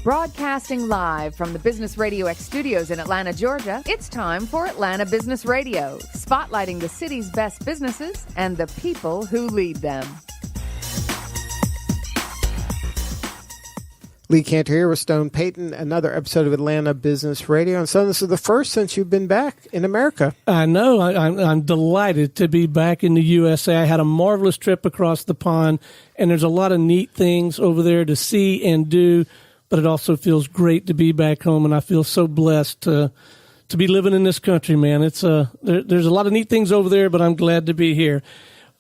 Broadcasting live from the Business Radio X studios in Atlanta, Georgia, it's time for Atlanta Business Radio, spotlighting the city's best businesses and the people who lead them. Lee Cantor here with Stone Payton, another episode of Atlanta Business Radio. And so this is the first since you've been back in America. I know. I'm delighted to be back in the USA. I had a marvelous trip across the pond, and there's a lot of neat things over there to see and do, but it also feels great to be back home, and I feel so blessed to be living in this country, man. It's there's a lot of neat things over there, but I'm glad to be here.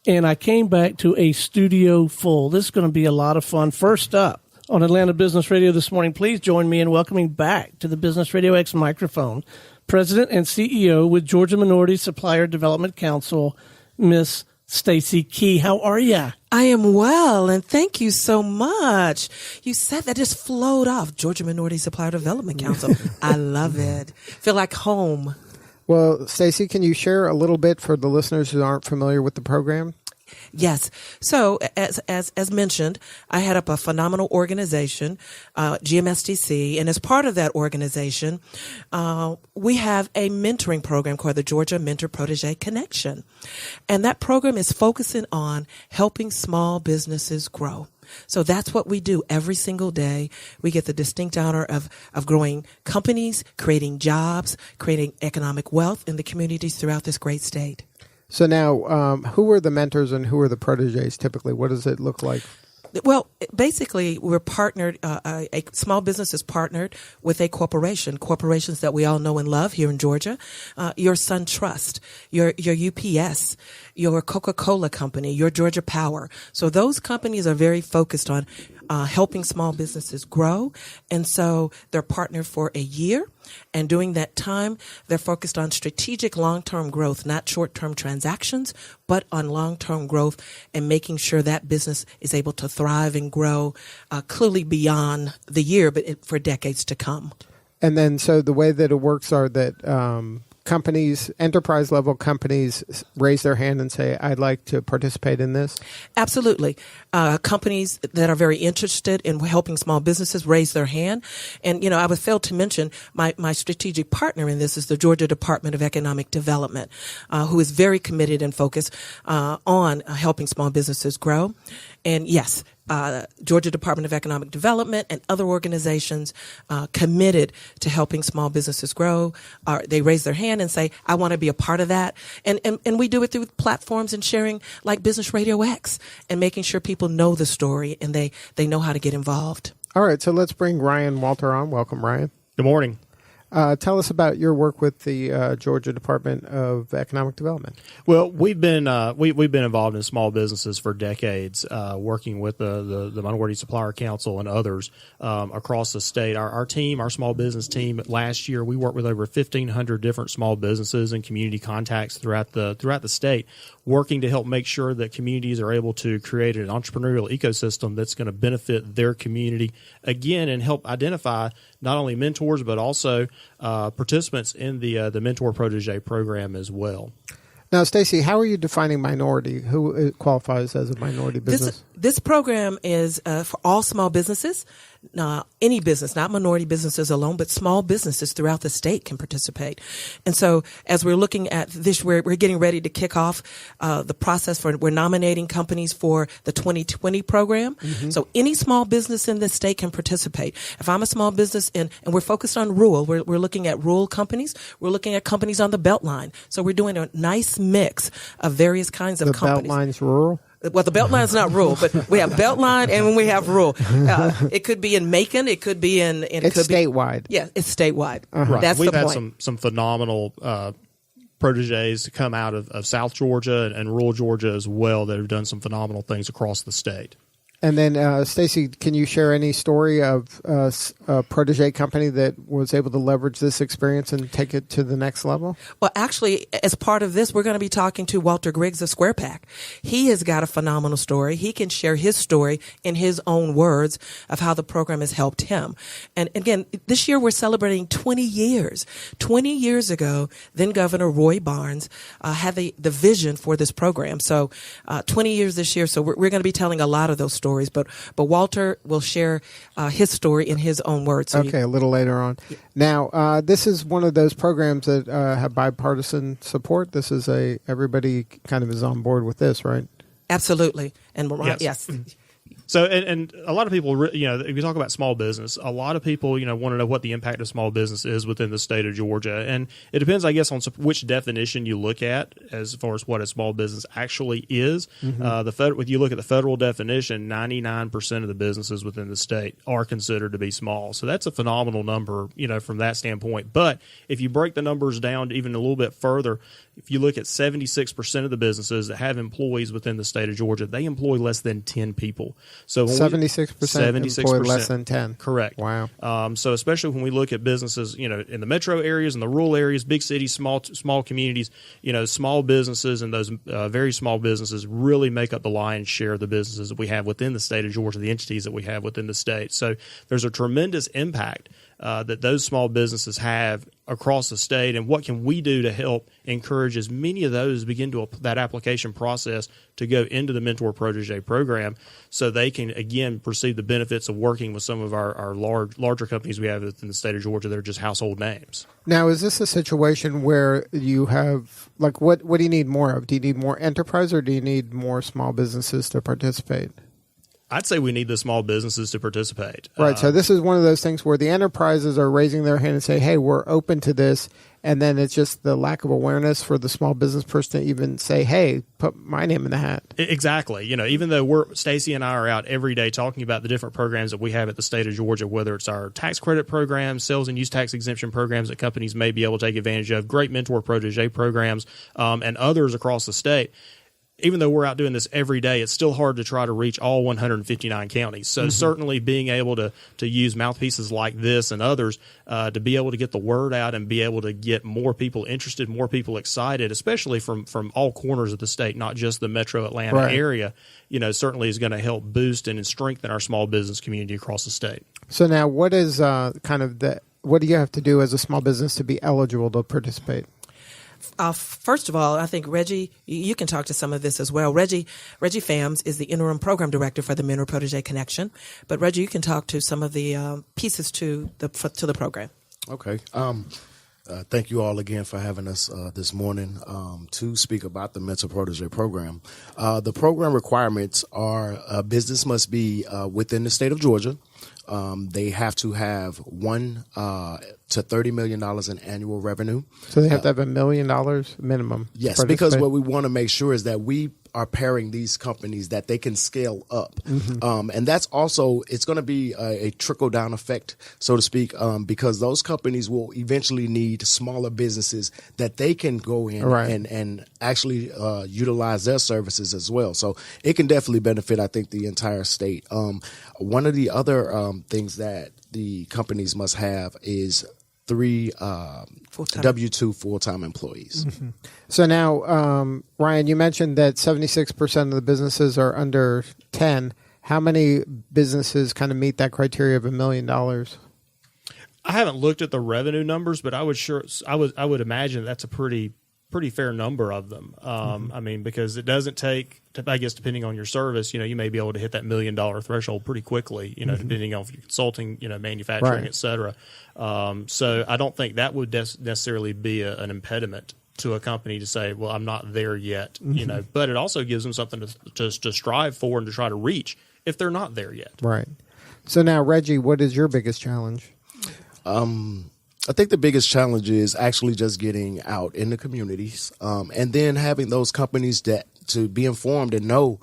And I came back to a studio full. This is going to be a lot of fun. First up, on Atlanta Business Radio this morning, please join me in welcoming back to the Business Radio X microphone, President and CEO with Georgia Minority Supplier Development Council, Miss Stacey Key. How are you? I am well, and thank you so much. You said that just flowed off. Georgia Minority Supplier Development Council. I love it. Feel like home. Well, Stacey, can you share a little bit for the listeners who aren't familiar with the program? Yes. So as mentioned, I head up a phenomenal organization, GMSDC, and as part of that organization, we have a mentoring program called the Georgia Mentor Protege Connection. And that program is focusing on helping small businesses grow. So that's what we do every single day. We get the distinct honor of growing companies, creating jobs, creating economic wealth in the communities throughout this great state. So now, who are the mentors and who are the proteges typically? What does it look like? Well, basically, we're partnered, a small business is partnered with a corporation, corporations that we all know and love here in Georgia, your SunTrust, your UPS, your Coca-Cola company, your Georgia Power. So those companies are very focused on helping small businesses grow. And so they're partnered for a year. And during that time, they're focused on strategic long-term growth, not short-term transactions, but on long-term growth and making sure that business is able to thrive and grow clearly beyond the year, but for decades to come. And then so the way that it works are that companies, enterprise-level companies, raise their hand and say, I'd like to participate in this? Absolutely. Companies that are very interested in helping small businesses raise their hand. And, you know, I would fail to mention my strategic partner in this is the Georgia Department of Economic Development, who is very committed and focused on helping small businesses grow. And yes, Georgia Department of Economic Development and other organizations committed to helping small businesses grow. They raise their hand and say, I want to be a part of that. And we do it through platforms and sharing like Business Radio X and making sure people know the story and they know how to get involved. All right, so let's bring Ryan Walter on. Welcome, Ryan. Good morning. Tell us about your work with the Georgia Department of Economic Development. Well, we've been involved in small businesses for decades, working with the Minority Supplier Council and others across the state. Our team, our small business team, last year we worked with over 1,500 different small businesses and community contacts throughout the state, working to help make sure that communities are able to create an entrepreneurial ecosystem that's going to benefit their community again and help identify not only mentors but also participants in the Mentor Protege program as well. Now, Stacey, how are you defining minority? Who qualifies as a minority business? This program is for all small businesses. Any business, not minority businesses alone, but small businesses throughout the state can participate. And so as we're looking at this, we're getting ready to kick off the process we're nominating companies for the 2020 program. Mm-hmm. So any small business in this state can participate. If I'm a small business and we're focused on rural, we're looking at rural companies. We're looking at companies on the Beltline. So we're doing a nice mix of various kinds of companies. The Beltline's rural? Well, the Beltline's not rural, but we have Beltline and we have rural. It could be in Macon. It could be in. It's statewide. Yeah, it's statewide. Uh-huh. Right. That's We've the had point. some phenomenal proteges come out of South Georgia and rural Georgia as well that have done some phenomenal things across the state. And then, Stacey, can you share any story of a protege company that was able to leverage this experience and take it to the next level? Well, actually, as part of this, we're going to be talking to Walter Griggs of SquarePack. He has got a phenomenal story. He can share his story in his own words of how the program has helped him. And again, this year we're celebrating 20 years. 20 years ago, then Governor Roy Barnes had the vision for this program. So 20 years this year. So we're going to be telling a lot of those stories stories, but Walter will share his story in his own words. So a little later on. Yeah. Now, this is one of those programs that have bipartisan support. This is everybody kind of is on board with this, right? Absolutely. And yes. So, and a lot of people, if you talk about small business, a lot of people, want to know what the impact of small business is within the state of Georgia. And it depends, I guess, on which definition you look at as far as what a small business actually is. Mm-hmm. If you look at the federal definition, 99% of the businesses within the state are considered to be small. So that's a phenomenal number, from that standpoint. But if you break the numbers down even a little bit further, if you look at 76% of the businesses that have employees within the state of Georgia, they employ less than 10 people. So 76% employ less than 10. Correct. Wow. So especially when we look at businesses, in the metro areas and the rural areas, big cities, small communities, small businesses and those very small businesses really make up the lion's share of the businesses that we have within the state of Georgia, the entities that we have within the state. So there's a tremendous impact that those small businesses have across the state, and what can we do to help encourage as many of those begin to that application process to go into the Mentor Protege program so they can, again, receive the benefits of working with some of our larger companies we have within the state of Georgia that are just household names. Now, is this a situation where you have, what do you need more of? Do you need more enterprise or do you need more small businesses to participate? I'd say we need the small businesses to participate. Right. So this is one of those things where the enterprises are raising their hand and say, hey, we're open to this. And then it's just the lack of awareness for the small business person to even say, hey, put my name in the hat. Exactly. Even though Stacey and I are out every day talking about the different programs that we have at the state of Georgia, whether it's our tax credit programs, sales and use tax exemption programs that companies may be able to take advantage of, great Mentor Protege programs, and others across the state. Even though we're out doing this every day, it's still hard to try to reach all 159 counties. So certainly being able to use mouthpieces like this and others to be able to get the word out and be able to get more people interested, more people excited, especially from all corners of the state, not just the metro Atlanta area, certainly is going to help boost and strengthen our small business community across the state. So now what is what do you have to do as a small business to be eligible to participate? First of all, I think Reggie, you can talk to some of this as well. Reggie Phams is the interim program director for the Mentor Protege Connection. But Reggie, you can talk to some of the pieces to the program. Okay. Thank you all again for having us this morning to speak about the Mentor Protege program. The program requirements are a business must be within the state of Georgia. They have to have $1 to $30 million in annual revenue. So they have to have $1 million minimum. Yes, because what we want to make sure is that we are pairing these companies that they can scale up. Mm-hmm. And that's also, it's going to be a trickle-down effect, so to speak, because those companies will eventually need smaller businesses that they can go in and actually utilize their services as well. So it can definitely benefit, I think, the entire state. One of the other things that the companies must have is 3 W-2 full-time employees. Mm-hmm. So now, Ryan, you mentioned that 76% of the businesses are under 10. How many businesses kind of meet that criteria of $1 million? I haven't looked at the revenue numbers, but I would imagine that's a pretty fair number of them. I mean, because it doesn't take, I guess, depending on your service, you may be able to hit that $1 million threshold pretty quickly, depending on if you're consulting, manufacturing, et cetera. So I don't think that would necessarily be an impediment to a company to say, well, I'm not there yet, but it also gives them something to strive for and to try to reach if they're not there yet. Right. So now, Reggie, what is your biggest challenge? I think the biggest challenge is actually just getting out in the communities, and then having those companies to be informed and know,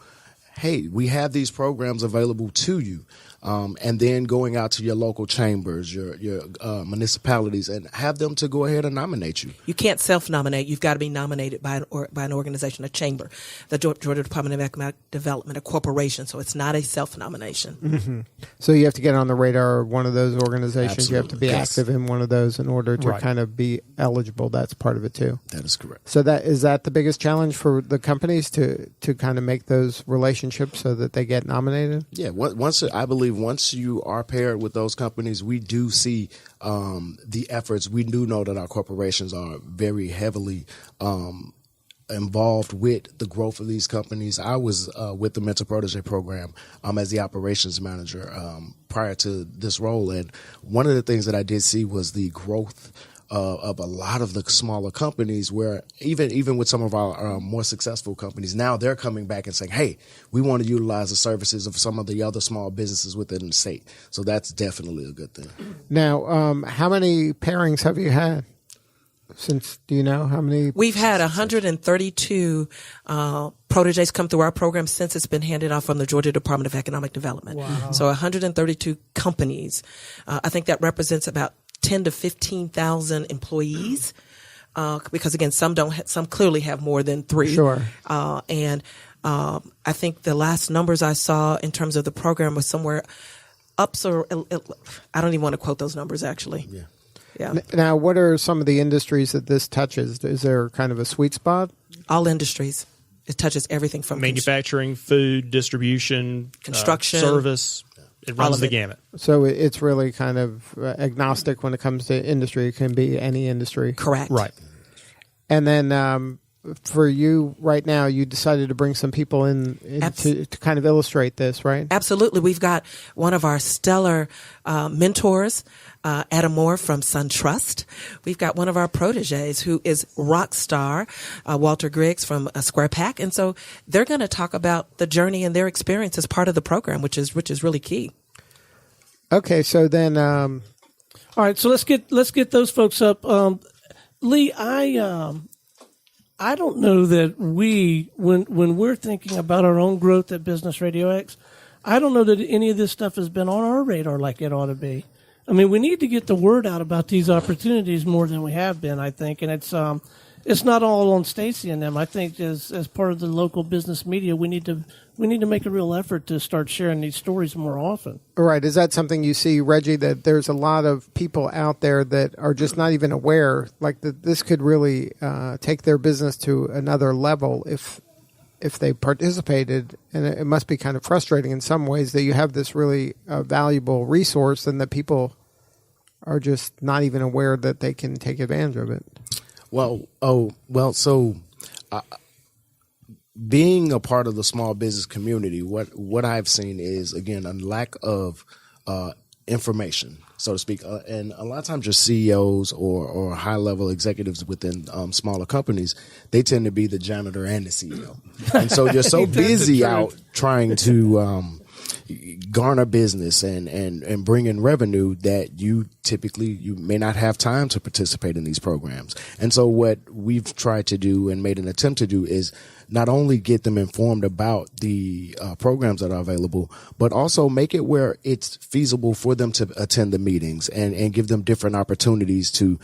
hey, we have these programs available to you. And then going out to your local chambers, your municipalities, and have them to go ahead and nominate you. You can't self-nominate. You've got to be nominated by an organization, a chamber, the Georgia Department of Economic Development, a corporation. So it's not a self-nomination. Mm-hmm. So you have to get on the radar of one of those organizations. Absolutely. You have to be active in one of those in order to kind of be eligible. That's part of it too. That is correct. So is that the biggest challenge for the companies to kind of make those relationships so that they get nominated? Yeah. Once you are paired with those companies, we do see the efforts. We do know that our corporations are very heavily involved with the growth of these companies. I was with the Mentor Protege program as the operations manager prior to this role. And one of the things that I did see was the growth of a lot of the smaller companies, where even with some of our more successful companies, now they're coming back and saying, hey, we want to utilize the services of some of the other small businesses within the state. So that's definitely a good thing. Now, how many pairings have you had? Do you know how many? We've had 132 proteges come through our program since it's been handed off from the Georgia Department of Economic Development. Wow. So 132 companies. I think that represents about 10 to 15,000 employees. Because again, some clearly have more than 3. Sure. And I think the last numbers I saw in terms of the program was somewhere up. So I don't even want to quote those numbers actually. Yeah. Yeah. Now, what are some of the industries that this touches? Is there kind of a sweet spot? All industries. It touches everything from manufacturing, food, distribution, construction, service. It runs the gamut. So it's really kind of agnostic when it comes to industry. It can be any industry. Correct. Right. And then for you right now, you decided to bring some people in to kind of illustrate this, right? Absolutely. We've got one of our stellar mentors, Adam Moore from SunTrust. We've got one of our proteges who is rock star, Walter Griggs from Square Pack. And so they're going to talk about the journey and their experience as part of the program, which is really key. Okay. So then, all right. So let's get those folks up. Lee, I don't know that when we're thinking about our own growth at Business Radio X, I don't know that any of this stuff has been on our radar like it ought to be. I mean, we need to get the word out about these opportunities more than we have been, I think. And it's not all on Stacey and them. I think as part of the local business media, we need to make a real effort to start sharing these stories more often. right. Is that something you see, Reggie, that there's a lot of people out there that are just not even aware, like that this could really take their business to another level if they participated, and it must be kind of frustrating in some ways that you have this really valuable resource and that people are just not even aware that they can take advantage of it. So being a part of the small business community, what I've seen is, again, a lack of information, so to speak. And a lot of times your CEOs or high-level executives within smaller companies, they tend to be the janitor and the CEO. And so you're so busy out trying to garner business and bring in revenue that you may not have time to participate in these programs. And so what we've tried to do and made an attempt to do is not only get them informed about the programs that are available, but also make it where it's feasible for them to attend the meetings and give them different opportunities to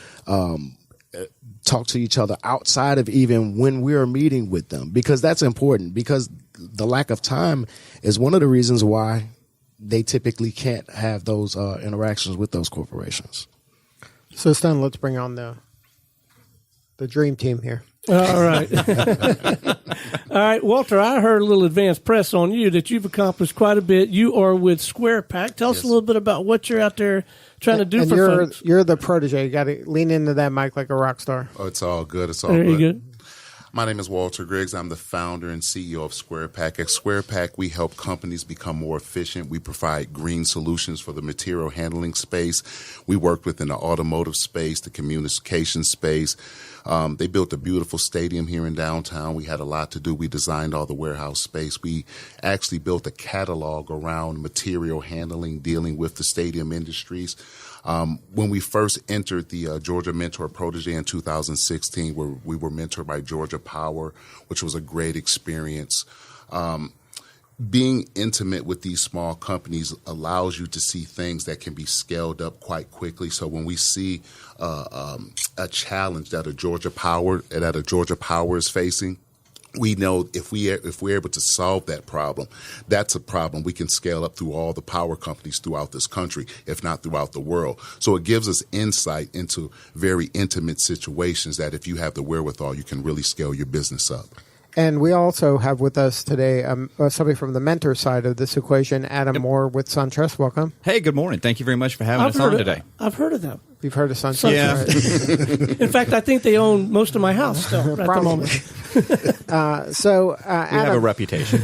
talk to each other outside of even when we're meeting with them, because that's important, because the lack of time is one of the reasons why they typically can't have those interactions with those corporations. So, Stan, let's bring on the dream team here. All right. All right, Walter, I heard a little advanced press on you that you've accomplished quite a bit. You are with Square Pack. Tell us a little bit about what you're out there trying to do for folks. You're the protege. You got to lean into that mic like a rock star. Oh, it's all good. It's all Very good. good. My name is Walter Griggs. I'm the founder and CEO of Square Pack. At Square Pack, we help companies become more efficient. We provide green solutions for the material handling space. We work within the automotive space, the communication space. They built a beautiful stadium here in downtown. We had a lot to do. We designed all the warehouse space. We actually built a catalog around material handling, dealing with the stadium industries. When we first entered the Georgia Mentor Protege in 2016, where we were mentored by Georgia Power, which was a great experience. Being intimate with these small companies allows you to see things that can be scaled up quite quickly. So when we see a challenge that a Georgia Power is facing, we know if we're able to solve that problem, that's a problem we can scale up through all the power companies throughout this country, if not throughout the world. So it gives us insight into very intimate situations that if you have the wherewithal, you can really scale your business up. And we also have with us today somebody from the mentor side of this equation, Adam Moore with SunTrust. Welcome. Hey, good morning. Thank you very much for having us on today. I've heard of them. You've heard of SunTrust, Yeah. right? In fact, I think they own most of my house still at the Probably. moment. So, We have a Adam, reputation.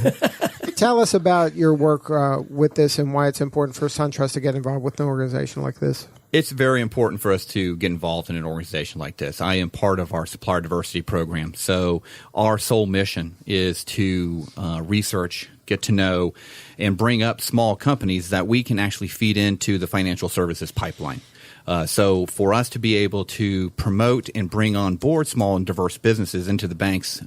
tell us about your work with this and why it's important for SunTrust to get involved with an organization like this. It's very important for us to get involved in an organization like this. I am part of our supplier diversity program. So our sole mission is to research, get to know, and bring up small companies that we can actually feed into the financial services pipeline. So for us to be able to promote and bring on board small and diverse businesses into the bank's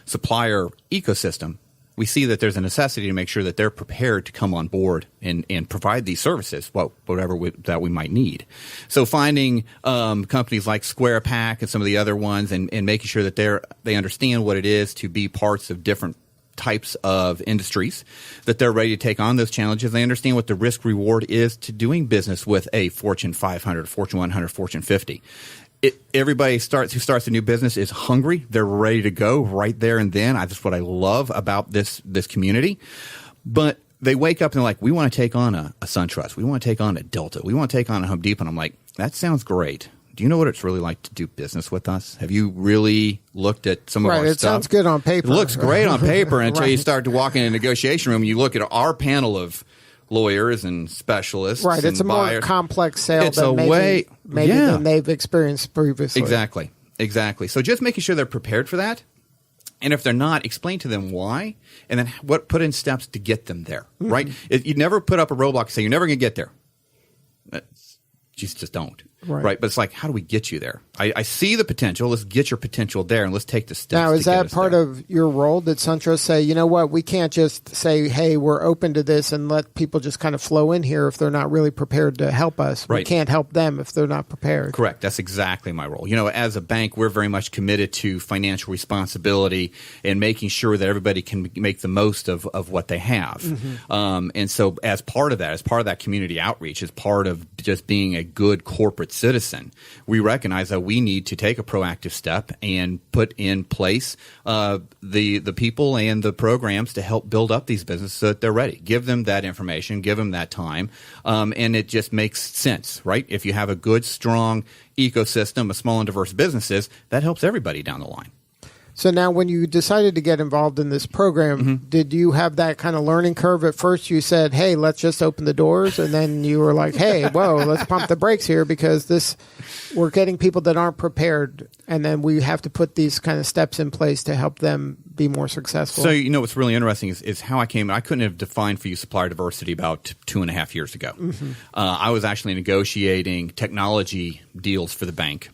supplier ecosystem, we see that there's a necessity to make sure that they're prepared to come on board and provide these services, whatever that we might need. So finding companies like SquarePack and some of the other ones and making sure that they understand what it is to be parts of different types of industries, that they're ready to take on those challenges. They understand what the risk reward is to doing business with a Fortune 500, Fortune 100, Fortune 50. Everybody who starts a new business is hungry. They're ready to go right there and then. That's what I love about this community. But they wake up and they're like, we want to take on a SunTrust. We want to take on a Delta. We want to take on a Home Depot. And I'm like, that sounds great. Do you know what it's really like to do business with us? Have you really looked at some of our stuff? Right, it sounds good on paper. It looks great on paper until Right. you start to walk in a negotiation room and you look at our panel of lawyers and specialists. Right, and it's a more buyers. complex sale It's than maybe yeah. than they've experienced previously. Exactly. So just making sure they're prepared for that. And if they're not, explain to them why, and then put in steps to get them there, right? You never put up a roadblock and say, you're never going to get there. You just don't. Right. But it's like, how do we get you there? I see the potential. Let's get your potential there, and let's take the steps. Now, is to get that us part there. of your role? Did SunTrust say, you know what, we can't just say, hey, we're open to this and let people just kind of flow in here if they're not really prepared to help us? We Right. can't help them if they're not prepared. Correct. That's exactly my role. As a bank, we're very much committed to financial responsibility and making sure that everybody can make the most of what they have. And so as part of that community outreach, as part of just being a good corporate citizen, we recognize that we need to take a proactive step and put in place the people and the programs to help build up these businesses so that they're ready. Give them that information, give them that time, and it just makes sense, right? If you have a good, strong ecosystem of small and diverse businesses, that helps everybody down the line. So now when you decided to get involved in this program, did you have that kind of learning curve? At first you said, hey, let's just open the doors. And then you were like, hey, whoa, let's pump the brakes here because we're getting people that aren't prepared. And then we have to put these kind of steps in place to help them be more successful. So, what's really interesting is how I came. I couldn't have defined for you supplier diversity about 2.5 years ago. I was actually negotiating technology deals for the bank.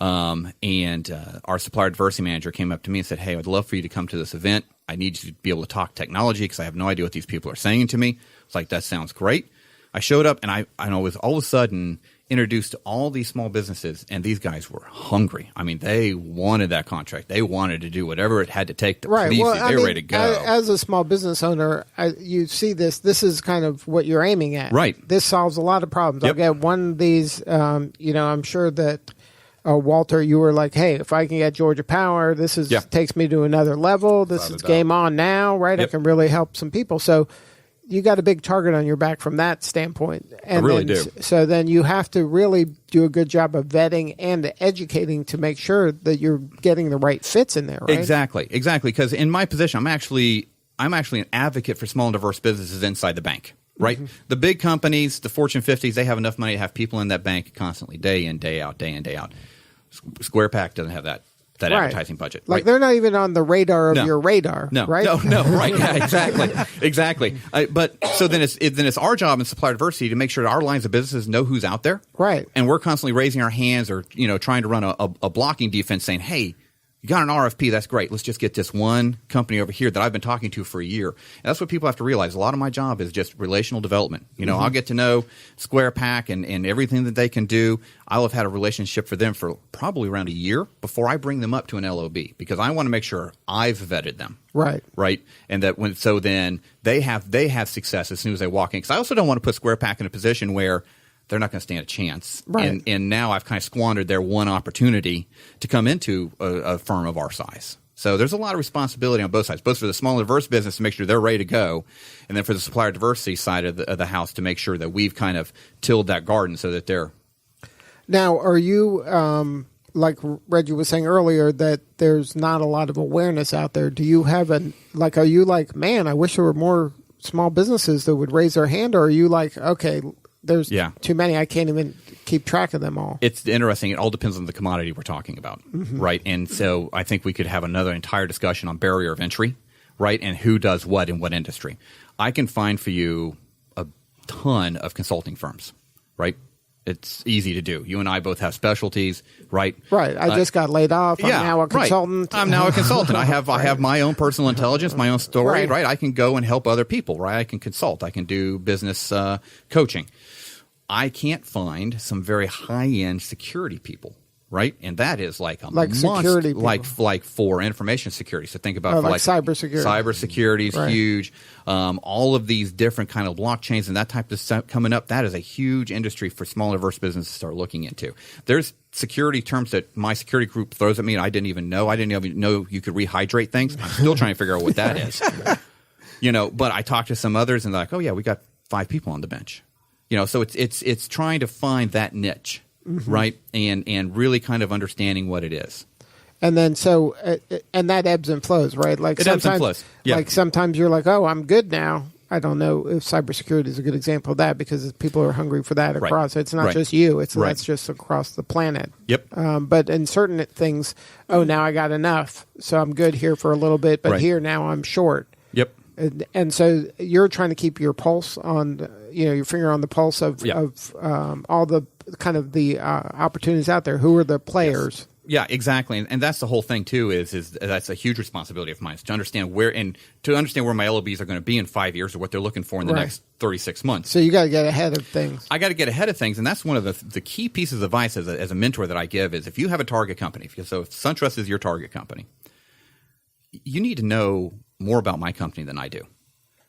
And our supplier diversity manager came up to me and said, hey, I'd love for you to come to this event. I need you to be able to talk technology because I have no idea what these people are saying to me. It's like, that sounds great. I showed up and I was all of a sudden introduced to all these small businesses, and these guys were hungry. I mean, they wanted that contract. They wanted to do whatever it had to take to please you. They were ready to go. As a small business owner, you see this is kind of what you're aiming at. Right. This solves a lot of problems. Yep. I'll get one of these, I'm sure that Walter, you were like, hey, if I can get Georgia Power, this takes me to another level. This is game on now, right? Yep. I can really help some people. So you got a big target on your back from that standpoint. And I really do. So then you have to really do a good job of vetting and educating to make sure that you're getting the right fits in there, right? Exactly. Because in my position, I'm actually an advocate for small and diverse businesses inside the bank. Right? The big companies, the Fortune 50s, they have enough money to have people in that bank constantly, day in, day out. SquarePack doesn't have that advertising budget. Like right? they're not even on the radar of your radar, right? No, right? Yeah, exactly. But so then it's our job in supplier diversity to make sure that our lines of businesses know who's out there, right? And we're constantly raising our hands or trying to run a blocking defense, saying, "Hey, you got an RFP, that's great. Let's just get this one company over here that I've been talking to for a year." And that's what people have to realize. A lot of my job is just relational development. I'll get to know SquarePack and everything that they can do. I'll have had a relationship for them for probably around a year before I bring them up to an LOB because I want to make sure I've vetted them. Right. And that then they have success as soon as they walk in. Because I also don't want to put SquarePack in a position where they're not going to stand a chance. Right. And now I've kind of squandered their one opportunity to come into a firm of our size. So there's a lot of responsibility on both sides, both for the small and diverse business to make sure they're ready to go, and then for the supplier diversity side of the house to make sure that we've kind of tilled that garden so that they're Now, are you, like Reggie was saying earlier, that there's not a lot of awareness out there? Do you have are you like, man, I wish there were more small businesses that would raise their hand? Or are you like, okay, there's too many, I can't even keep track of them all? It's interesting. It all depends on the commodity we're talking about, right? And so I think we could have another entire discussion on barrier of entry, right, and who does what in what industry. I can find for you a ton of consulting firms, right? It's easy to do. You and I both have specialties, right? Right. I just got laid off. I'm now a consultant. Right. I'm now a consultant. I have my own personal intelligence, my own story, right? I can go and help other people, right? I can consult. I can do business coaching. I can't find some very high-end security people, right? And that is like a must, security people. like for information security. So think about like cybersecurity. Cybersecurity is huge. All of these different kind of blockchains and that type of stuff coming up, that is a huge industry for small and diverse businesses to start looking into. There's security terms that my security group throws at me and I didn't even know. I didn't even know you could rehydrate things. I'm still trying to figure out what that is. But I talked to some others and they're like, oh yeah, we got 5 people on the bench. So it's trying to find that niche, right, and really kind of understanding what it is. And then and that ebbs and flows, right? Like it ebbs and flows. Yeah. Like sometimes you're like, oh, I'm good now. I don't know if cybersecurity is a good example of that because people are hungry for that across. It's not just you. That's just across the planet. Yep. But in certain things, now I got enough, so I'm good here for a little bit. But here now I'm short. Yep. And so you're trying to keep your pulse on, your finger on the pulse of all the kind of the opportunities out there. Who are the players? Yes. Yeah, exactly. And that's the whole thing too. Is that's a huge responsibility of mine is to understand where my LOBs are going to be in 5 years or what they're looking for in the next 36 months. So you got to get ahead of things. I got to get ahead of things, and that's one of the key pieces of advice as a mentor that I give is if you have a target company. So if SunTrust is your target company, you need to know more about my company than I do,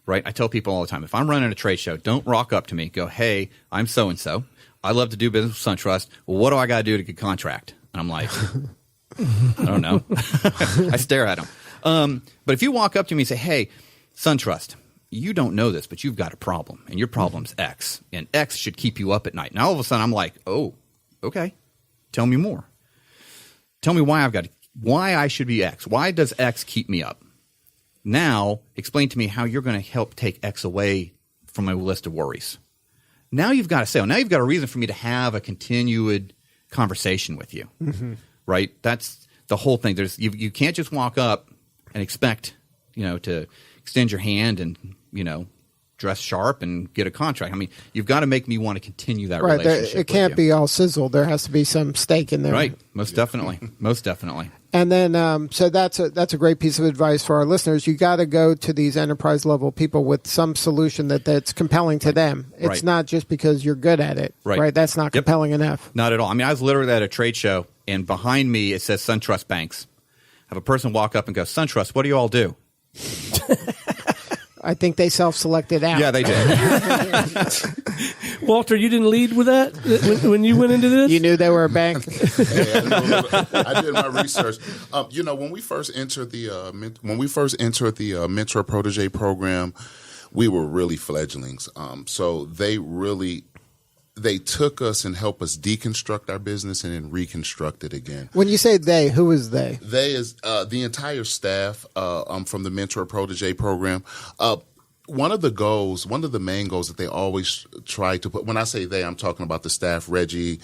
right? I tell people all the time, if I'm running a trade show, don't rock up to me, go, hey, I'm so-and-so. I love to do business with SunTrust. Well, what do I got to do to get a contract? And I'm like, I don't know. I stare at them. But if you walk up to me and say, hey, SunTrust, you don't know this, but you've got a problem, and your problem's X, and X should keep you up at night. Now all of a sudden I'm like, oh, okay. Tell me more. Tell me why I should be X. Why does X keep me up? Now, explain to me how you're going to help take X away from my list of worries. Now you've got a sale. Now you've got a reason for me to have a continued conversation with you, right? That's the whole thing. You can't just walk up and expect, to extend your hand and, dress sharp and get a contract. I mean, you've got to make me want to continue that relationship. It can't be all sizzle. There has to be some stake in there. Right. Most definitely. Most definitely. And then, so that's a great piece of advice for our listeners. You got to go to these enterprise level people with some solution that's compelling to them. It's not just because you're good at it, right? That's not compelling enough. Not at all. I mean, I was literally at a trade show, and behind me it says SunTrust Banks. Have a person walk up and go, SunTrust, what do you all do? I think they self-selected out. Yeah, they did. Walter, you didn't lead with that when you went into this? You knew they were a bank. I did my research. When we first entered the Mentor Protege program, we were really fledglings. So they took us and helped us deconstruct our business and then reconstruct it again. When you say they, who is they? They is the entire staff from the Mentor Protege program. One of the main goals that they always try to put, when I say they, I'm talking about the staff, Reggie,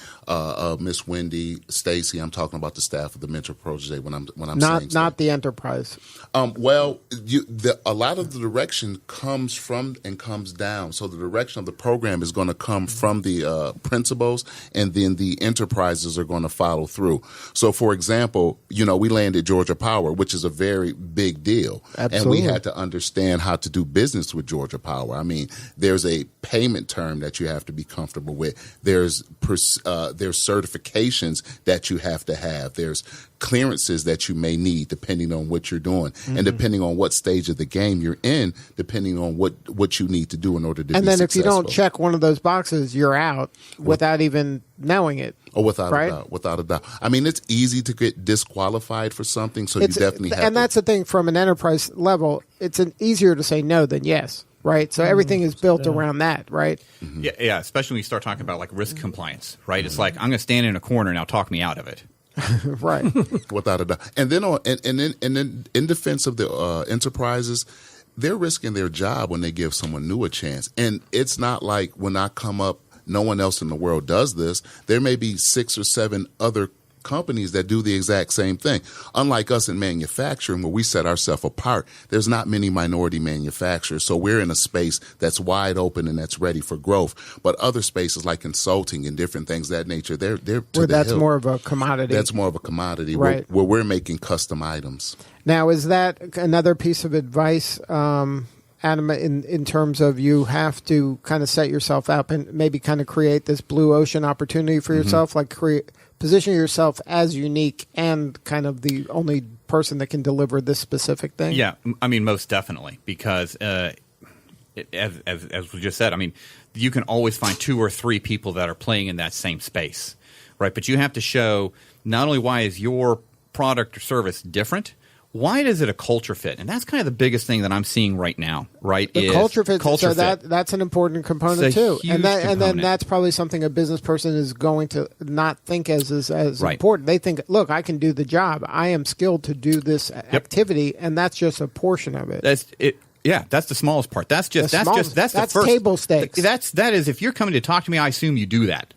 Miss Wendy, Stacey. I'm talking about the staff of the Mentor Protege when I'm saying not the enterprise. A lot of the direction comes from and comes down. So the direction of the program is going to come from the principals, and then the enterprises are going to follow through. So, for example, we landed Georgia Power, which is a very big deal. Absolutely. And we had to understand how to do business with Georgia Power. I mean, there's a payment term that you have to be comfortable with. There's certifications that you have to have. There's clearances that you may need depending on what you're doing, and depending on what stage of the game you're in, depending on what you need to do in order to be successful. And then if you don't check one of those boxes, you're out without even knowing it. Oh, without a doubt. I mean, it's easy to get disqualified for something, so you definitely have and that's the thing, from an enterprise level, it's easier to say no than yes, right? So everything is built around that, right? Mm-hmm. Yeah, especially when you start talking about like risk compliance, right? It's like, I'm going to stand in a corner now, talk me out of it. Right. Without a doubt. And then then in defense of the enterprises, they're risking their job when they give someone new a chance. And it's not like when I come up, no one else in the world does this. There may be 6 or 7 other companies that do the exact same thing. Unlike us in manufacturing, where we set ourselves apart, there's not many minority manufacturers. So we're in a space that's wide open and that's ready for growth. But other spaces like consulting and different things of that nature, they're to where the that's hill. more of a commodity. That's more of a commodity, right? Where we're making custom items. Now, is that another piece of advice, Adam, in terms of you have to kind of set yourself up and maybe kind of create this blue ocean opportunity for yourself, like position yourself as unique and kind of the only person that can deliver this specific thing? Yeah, I mean, most definitely, because as we just said, I mean, you can always find 2 or 3 people that are playing in that same space, right? But you have to show not only why is your product or service different, why is it a culture fit? And that's kind of the biggest thing that I'm seeing right now, right? The culture fit. So that's an important component too. And then that's probably something a business person is going to not think as right. important. They think, look, I can do the job. I am skilled to do this activity, and that's just a portion of it. That's it. Yeah, that's the smallest part. That's the first table stakes. That is if you're coming to talk to me, I assume you do that.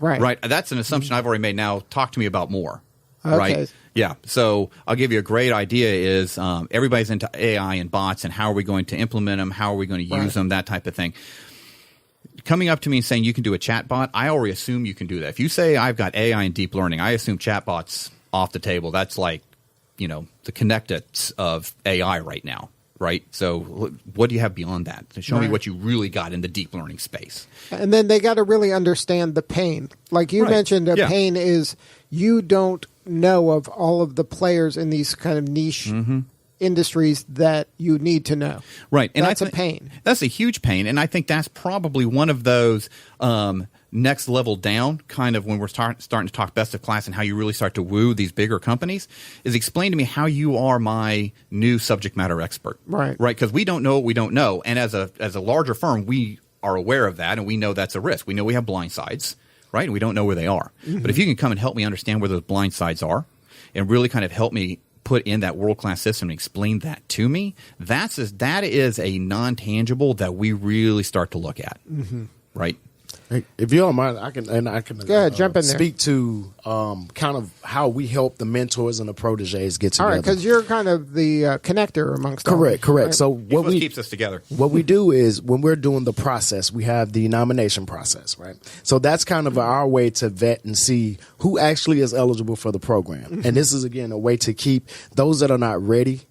Right. Right. That's an assumption I've already made. Now talk to me about more. Okay. Right. Yeah. So I'll give you a great idea is everybody's into AI and bots and how are we going to implement them? How are we going to use them? That type of thing. Coming up to me and saying you can do a chat bot, I already assume you can do that. If you say I've got AI and deep learning, I assume chatbots off the table. That's like, the connecteds of AI right now. Right. So what do you have beyond that? To show me what you really got in the deep learning space. And then they got to really understand the pain. Like you mentioned, the pain is you don't know of all of the players in these kind of niche industries that you need to know. Right. And that's a pain. That's a huge pain. And I think that's probably one of those next level down, kind of when we're starting to talk best of class and how you really start to woo these bigger companies, is explain to me how you are my new subject matter expert. Right. Right. Because we don't know what we don't know. And as a larger firm, we are aware of that and we know that's a risk. We know we have blind sides. Right? And we don't know where they are. Mm-hmm. But if you can come and help me understand where those blind sides are and really kind of help me put in that world-class system and explain that to me, that is a non-tangible that we really start to look at. Mm-hmm. Right? Hey, if you don't mind, I can go ahead, jump in there. Speak to kind of how we help the mentors and the proteges get together. All right, because you're kind of the connector amongst all correct. Right? So what keeps us together? What we do is when we're doing the process, we have the nomination process, right? So that's kind of our way to vet and see who actually is eligible for the program. Mm-hmm. And this is, again, a way to keep those that are not ready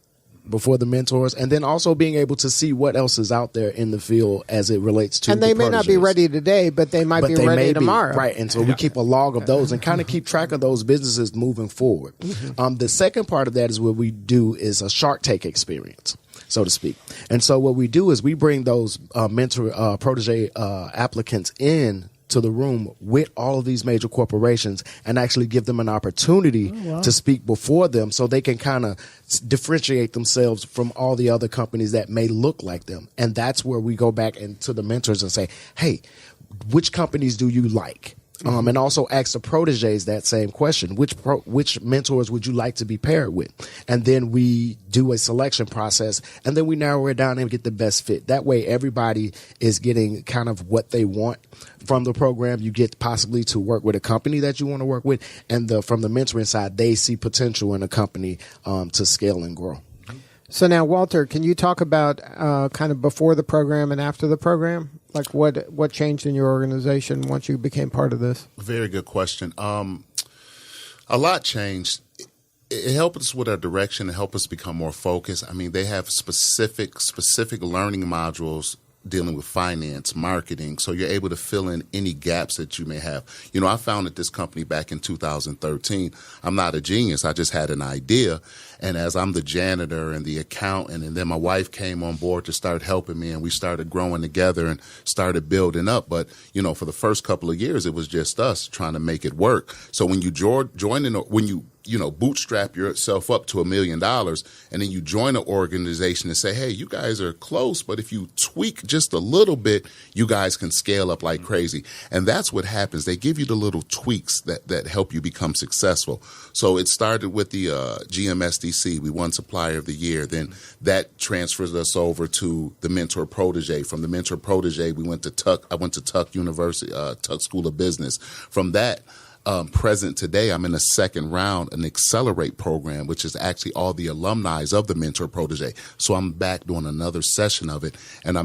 before the mentors, and then also being able to see what else is out there in the field as it relates to. And they may not be ready today, but they might be ready tomorrow. Right, and so we keep a log of those and kind of keep track of those businesses moving forward. Mm-hmm. The second part of that is what we do is a Shark Tank experience, so to speak. And so what we do is we bring those mentor protege applicants in to the room with all of these major corporations and actually give them an opportunity to speak before them so they can kind of differentiate themselves from all the other companies that may look like them. And that's where we go back into the mentors and say, hey, which companies do you like? And also ask the proteges that same question. Which mentors would you like to be paired with? And then we do a selection process, and then we narrow it down and get the best fit. That way, everybody is getting kind of what they want from the program. You get possibly to work with a company that you want to work with, and from the mentoring side, they see potential in a company to scale and grow. So now, Walter, can you talk about kind of before the program and after the program? Like what changed in your organization once you became part of this? Very good question. A lot changed. It helped us with our direction. It helped us become more focused. I mean, they have specific learning modules dealing with finance, marketing, so you're able to fill in any gaps that you may have. I founded this company back in 2013. I'm not a genius. I just had an idea. And as I'm the janitor and the accountant, and then my wife came on board to start helping me, and we started growing together and started building up. But, for the first couple of years, it was just us trying to make it work. So when you bootstrap yourself up to $1 million, and then you join an organization and say, hey, you guys are close, but if you tweak just a little bit, you guys can scale up like crazy. And that's what happens. They give you the little tweaks that help you become successful. So it started with the GMSDC. We won Supplier of the Year. Then that transfers us over to the Mentor Protege. From the Mentor Protege, we went to Tuck. I went to Tuck University, Tuck School of Business. From that, present today, I'm in a second round, an Accelerate program, which is actually all the alumni of the Mentor Protege. So I'm back doing another session of it, and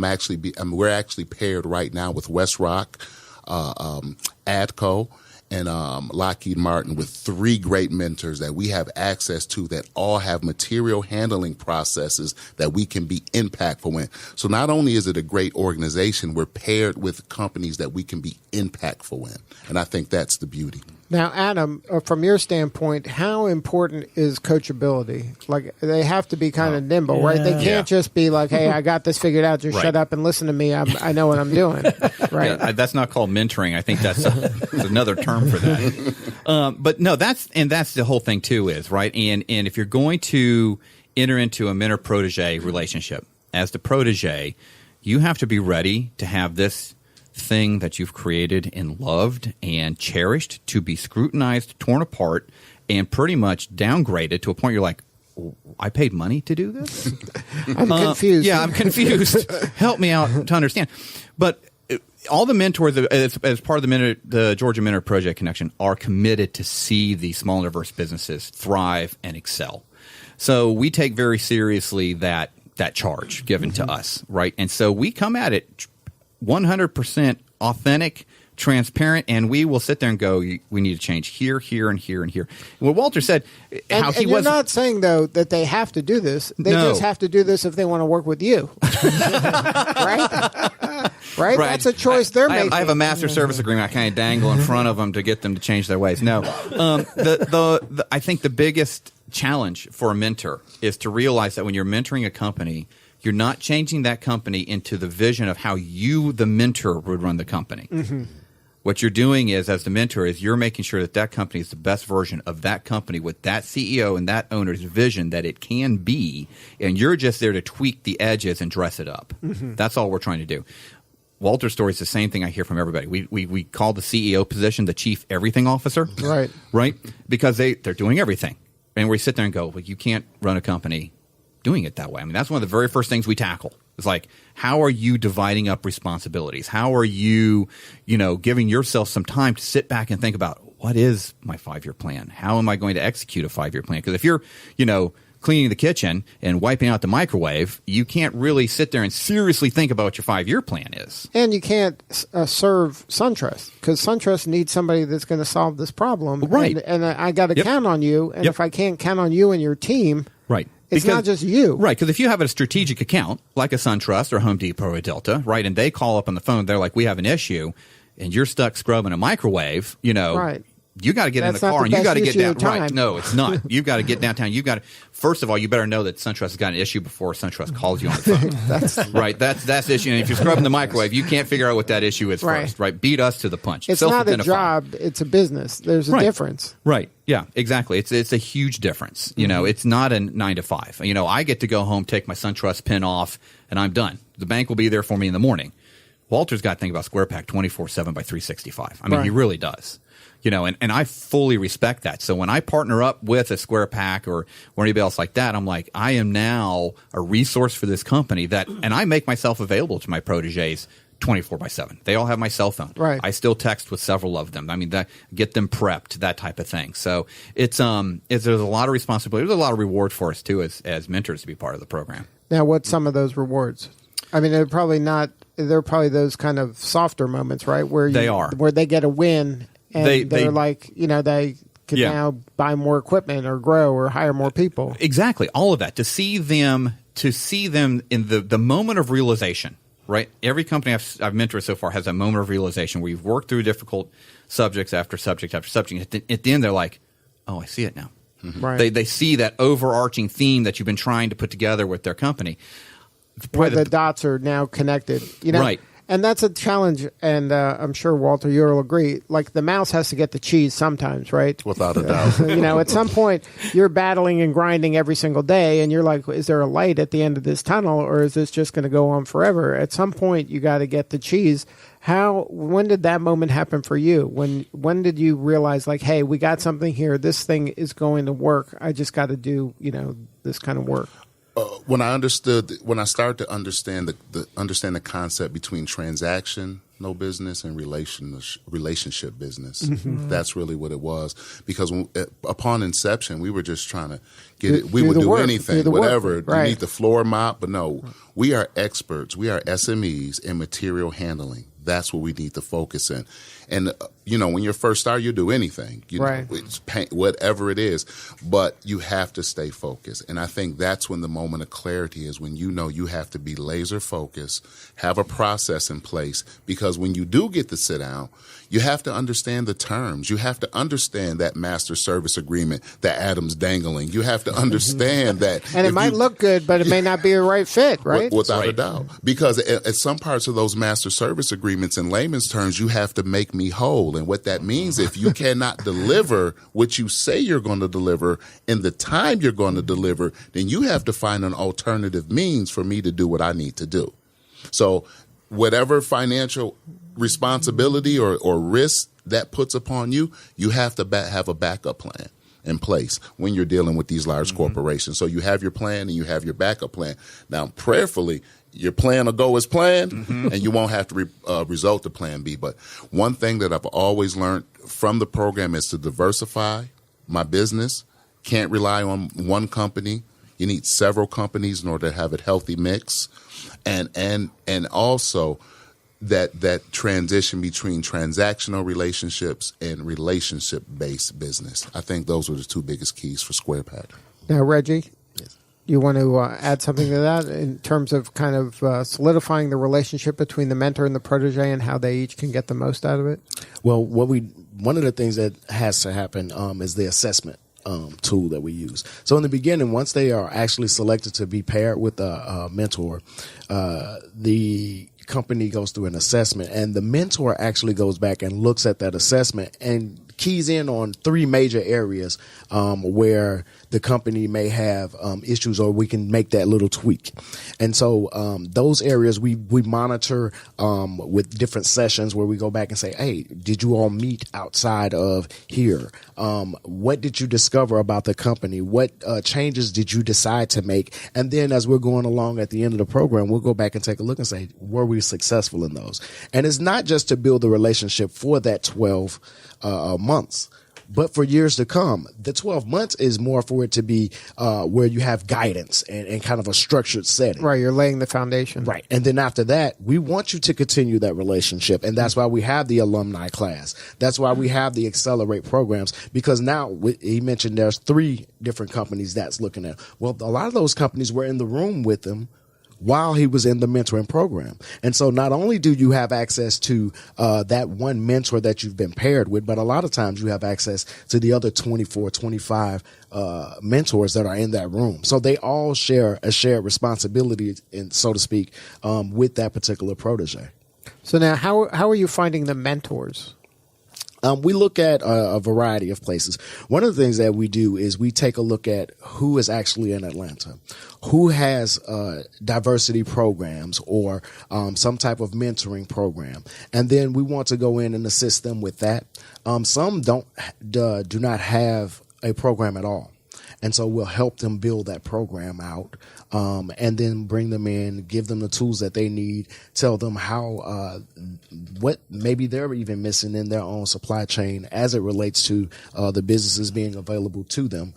we're actually paired right now with West Rock, ADCO, and Lockheed Martin with 3 great mentors that we have access to that all have material handling processes that we can be impactful in. So not only is it a great organization, we're paired with companies that we can be impactful in. And I think that's the beauty. Now, Adam, from your standpoint, how important is coachability? Like, they have to be kind of nimble, right? They can't just be like, hey, I got this figured out. Just shut up and listen to me. I know what I'm doing, right? Yeah, that's not called mentoring. I think that's another term for that. But no, that's the whole thing too is, right? And if you're going to enter into a mentor-protege relationship, as the protege, you have to be ready to have this thing that you've created and loved and cherished to be scrutinized, torn apart, and pretty much downgraded to a point you're like, I paid money to do this? I'm confused. Yeah, I'm confused. Help me out to understand. But all the mentors, as part of the Georgia Mentor Project Connection, are committed to see the small and diverse businesses thrive and excel. So we take very seriously that charge given to us, right? And so we come at it 100% authentic, transparent, and we will sit there and go, we need to change here, here, and here, and here. What Walter said, you're not saying, though, that they have to do this. They just have to do this if they want to work with you. Right? Right? That's a choice they're making. I have a master service agreement I kind of dangle in front of them to get them to change their ways. No. I think the biggest challenge for a mentor is to realize that when you're mentoring a company, you're not changing that company into the vision of how you, the mentor, would run the company. Mm-hmm. What you're doing is, as the mentor, is you're making sure that company is the best version of that company with that CEO and that owner's vision that it can be, and you're just there to tweak the edges and dress it up. Mm-hmm. That's all we're trying to do. Walter's story is the same thing I hear from everybody. We call the CEO position the chief everything officer. Right. Right? Because they're doing everything. And we sit there and go, well, you can't run a company doing it that way. I mean, that's one of the very first things we tackle. It's like, how are you dividing up responsibilities? How are you, giving yourself some time to sit back and think about, what is my 5-year plan? How am I going to execute a 5-year plan? Because if you're, cleaning the kitchen and wiping out the microwave, you can't really sit there and seriously think about what your 5-year plan is. And you can't serve SunTrust, because SunTrust needs somebody that's going to solve this problem. Right. And I got to count on you. And if I can't count on you and your team, right. It's not just you. Right, because if you have a strategic account, like a SunTrust or Home Depot or Delta, right, and they call up on the phone, they're like, we have an issue, and you're stuck scrubbing a microwave, right. You got to get in the car and you got to get down. Right? No, it's not. You got to get downtown. You got to. First of all, you better know that SunTrust has got an issue before SunTrust calls you on the phone. Right. That's the issue. And if you're scrubbing the microwave, you can't figure out what that issue is first. Right. Beat us to the punch. It's not a job. It's a business. There's a difference. Right. Yeah. Exactly. It's a huge difference. It's not a 9 to 5. I get to go home, take my SunTrust pin off, and I'm done. The bank will be there for me in the morning. Walter's got to think about SquarePack 24/7 by 365. I mean, he really does. And I fully respect that. So when I partner up with a SquarePack or anybody else like that, I'm like, I am now a resource for this company and I make myself available to my proteges 24/7. They all have my cell phone. Right. I still text with several of them. I mean, get them prepped, that type of thing. So there's a lot of responsibility. There's a lot of reward for us too as mentors to be part of the program. Now, what's some of those rewards? I mean, they're probably those kind of softer moments, right? Where they get a win. And they're like, they could now buy more equipment or grow or hire more people. Exactly. All of that. To see them in the moment of realization, right? Every company I've mentored so far has a moment of realization where you've worked through difficult subjects after subject after subject. At the end, they're like, oh, I see it now. Mm-hmm. Right. They see that overarching theme that you've been trying to put together with their company. Where the dots are now connected. Right. And that's a challenge, and I'm sure, Walter, you'll agree. Like, the mouse has to get the cheese sometimes, right? Without a doubt. At some point, you're battling and grinding every single day, and you're like, is there a light at the end of this tunnel, or is this just going to go on forever? At some point, you got to get the cheese. When did that moment happen for you? When did you realize, like, hey, we got something here. This thing is going to work. I just got to do, this kind of work. When I started to understand the concept between transactional business and relationship business, that's really what it was. Because upon inception, we were just trying to get it. We would do anything, whatever. Right. You need the floor mop, but no, we are experts. We are SMEs in material handling. That's what we need to focus in. And, when you're first start, you do anything, it's paint, whatever it is, but you have to stay focused. And I think that's when the moment of clarity is, when you have to be laser focused, have a process in place, because when you do get to sit down, you have to understand the terms. You have to understand that master service agreement that Adam's dangling. You have to understand that. And it might look good, but it may not be the right fit, right? Without a doubt. Because at some parts of those master service agreements, in layman's terms, you have to make me whole. And what that means, if you cannot deliver what you say you're going to deliver in the time you're going to deliver, then you have to find an alternative means for me to do what I need to do. So whatever financial responsibility or risk that puts upon you, you have to have a backup plan in place when you're dealing with these large corporations. So you have your plan and you have your backup plan. Now, prayerfully, your plan will go as planned, and you won't have to result to plan B. But one thing that I've always learned from the program is to diversify my business. Can't rely on one company. You need several companies in order to have a healthy mix. And also that transition between transactional relationships and relationship-based business. I think those are the two biggest keys for SquarePack. Now, Reggie, you want to add something to that in terms of kind of solidifying the relationship between the mentor and the protege and how they each can get the most out of it? Well, one of the things that has to happen is the assessment tool that we use. So in the beginning, once they are actually selected to be paired with a mentor, the company goes through an assessment, and the mentor actually goes back and looks at that assessment and keys in on three major areas where the company may have issues, or we can make that little tweak. And so those areas we monitor with different sessions where we go back and say, hey, did you all meet outside of here? What did you discover about the company? What changes did you decide to make? And then as we're going along at the end of the program, we'll go back and take a look and say, were we successful in those? And it's not just to build the relationship for that 12 months, but for years to come. The 12 months is more for it to be where you have guidance and kind of a structured setting. Right, you're laying the foundation. Right. And then after that, we want you to continue that relationship. And that's why we have the alumni class. That's why we have the Accelerate programs, because now he mentioned there's 3 different companies that's looking at. Well, a lot of those companies were in the room with him while he was in the mentoring program. And so not only do you have access to that one mentor that you've been paired with, but a lot of times you have access to the other 24, 25 mentors that are in that room. So they all share a shared responsibility, and so to speak, with that particular protege. So now how are you finding the mentors? We look at a variety of places. One of the things that we do is we take a look at who is actually in Atlanta, who has diversity programs or some type of mentoring program, and then we want to go in and assist them with that. Some do not have a program at all. And so we'll help them build that program out, and then bring them in, give them the tools that they need, tell them how, what maybe they're even missing in their own supply chain as it relates to the businesses being available to them.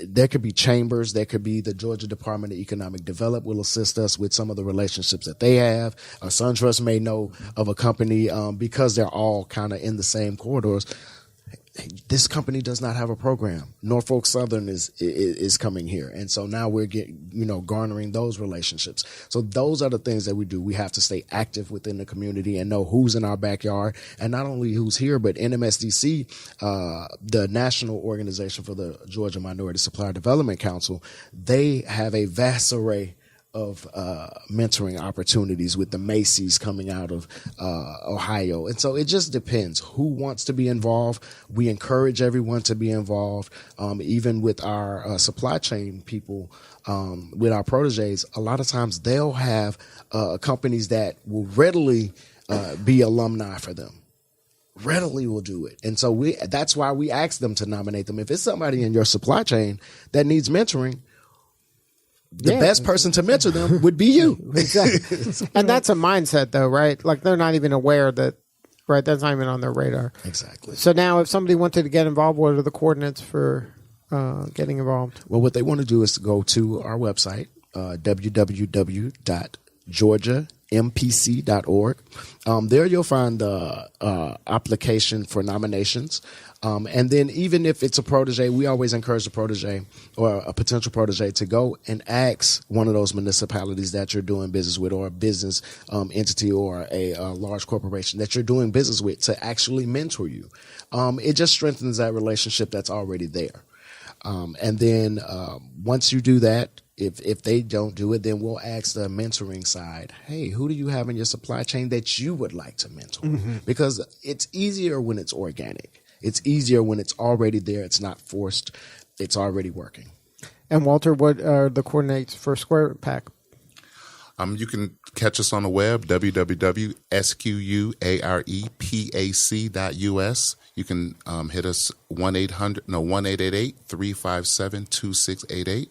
There could be chambers. There could be the Georgia Department of Economic Development will assist us with some of the relationships that they have. SunTrust may know of a company because they're all kind of in the same corridors. This company does not have a program. Norfolk Southern is coming here. And so now we're garnering those relationships. So those are the things that we do. We have to stay active within the community and know who's in our backyard, and not only who's here, but NMSDC, the National Organization for the Georgia Minority Supplier Development Council, they have a vast array of mentoring opportunities with the Macy's coming out of Ohio. And so it just depends who wants to be involved. We encourage everyone to be involved. Even with our supply chain people, with our proteges, a lot of times they'll have companies that will readily be alumni for them. Readily will do it. And so that's why we ask them to nominate them. If it's somebody in your supply chain that needs mentoring, the best person to mentor them would be you. Exactly. And that's a mindset, though, right? Like they're not even aware that, right? That's not even on their radar. Exactly. So now if somebody wanted to get involved, what are the coordinates for getting involved? Well, what they want to do is to go to our website, www.georgiampc.org. There you'll find the application for nominations. And then even if it's a protege, we always encourage the protege or a potential protege to go and ask one of those municipalities that you're doing business with, or a business entity, or a large corporation that you're doing business with, to actually mentor you. It just strengthens that relationship that's already there. And then once you do that, if they don't do it, then we'll ask the mentoring side, hey, who do you have in your supply chain that you would like to mentor? Mm-hmm. Because it's easier when it's organic. It's easier when it's already there. It's not forced. It's already working. And Walter, what are the coordinates for Square Pack? You can catch us on the web, www.squarepac.us. You can hit us 1-888-357-2688.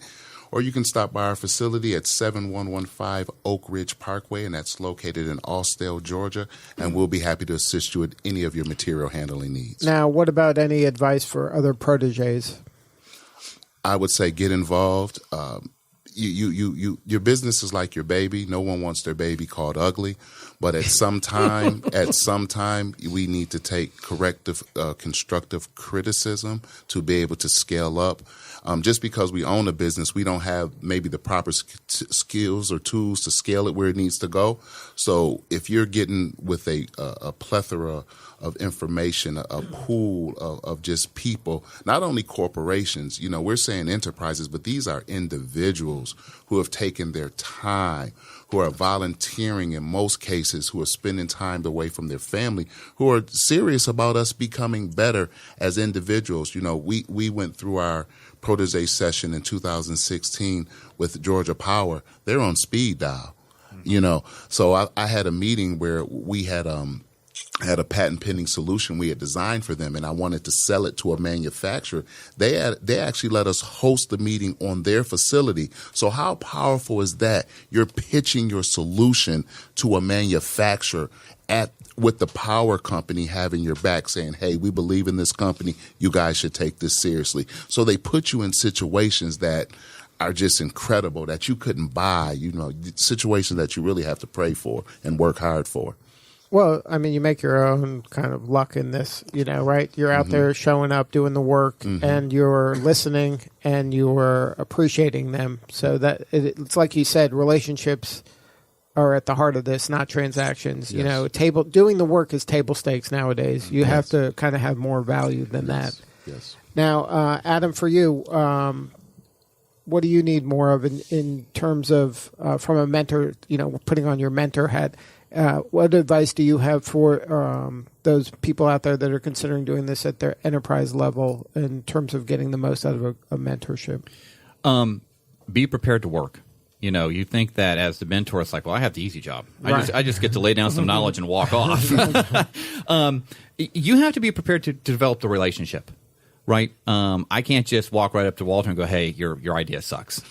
Or you can stop by our facility at 7115 Oak Ridge Parkway, and that's located in Austell, Georgia, and we'll be happy to assist you with any of your material handling needs. Now, what about any advice for other proteges? I would say get involved. Your business is like your baby. No one wants their baby called ugly, but at some time, we need to take corrective, constructive criticism to be able to scale up. Just because we own a business, we don't have maybe the proper skills or tools to scale it where it needs to go. So if you're getting with a plethora of information, a pool of just people, not only corporations, we're saying enterprises, but these are individuals who have taken their time, who are volunteering in most cases, who are spending time away from their family, who are serious about us becoming better as individuals. We went through our protege session in 2016 with Georgia Power. They're on speed dial, So I had a meeting where we had a patent pending solution we had designed for them, and I wanted to sell it to a manufacturer. They actually let us host the meeting on their facility. So how powerful is that? You're pitching your solution to a manufacturer with the power company having your back, saying, hey, we believe in this company. You guys should take this seriously. So they put you in situations that are just incredible, that you couldn't buy, situations that you really have to pray for and work hard for. Well, I mean, you make your own kind of luck in this, right? You're out there showing up, doing the work, and you're listening and you're appreciating them. So that it's like you said, relationships are at the heart of this, not transactions. Yes. Doing the work is table stakes nowadays. You have to kind of have more value than that. Yes. Now, Adam, for you, what do you need more of in terms of from a mentor? Putting on your mentor hat. What advice do you have for those people out there that are considering doing this at their enterprise level in terms of getting the most out of a mentorship? Be prepared to work. You think that as the mentor, it's like, well, I have the easy job. I just get to lay down some knowledge and walk off. You have to be prepared to develop the relationship, right? I can't just walk right up to Walter and go, hey, your idea sucks.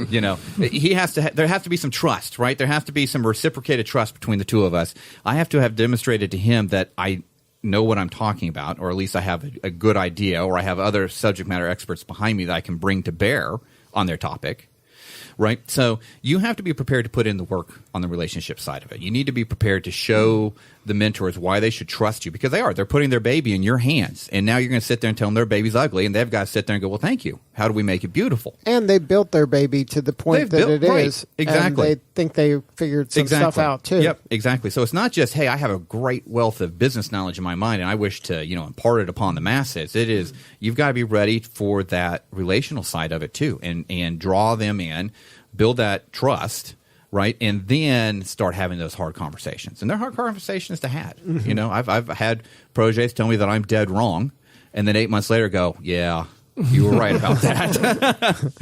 He has to. There has to be some trust, right? There has to be some reciprocated trust between the two of us. I have to have demonstrated to him that I know what I'm talking about, or at least I have a good idea, or I have other subject matter experts behind me that I can bring to bear on their topic. Right? So you have to be prepared to put in the work on the relationship side of it. You need to be prepared to show the mentors why they should trust you, because they're putting their baby in your hands. And now you're going to sit there and tell them their baby's ugly, and they've got to sit there and go, well, thank you. How do we make it beautiful? And they built their baby to the point that it is. Exactly. And they think they figured some stuff out too. Yep, exactly. So it's not just, hey, I have a great wealth of business knowledge in my mind and I wish to, impart it upon the masses. It is, you've got to be ready for that relational side of it too, and draw them in build that trust, right, and then start having those hard conversations. And they're hard conversations to have. You know, I've had proteges tell me that I'm dead wrong, and then 8 months later go, yeah, you were right about that.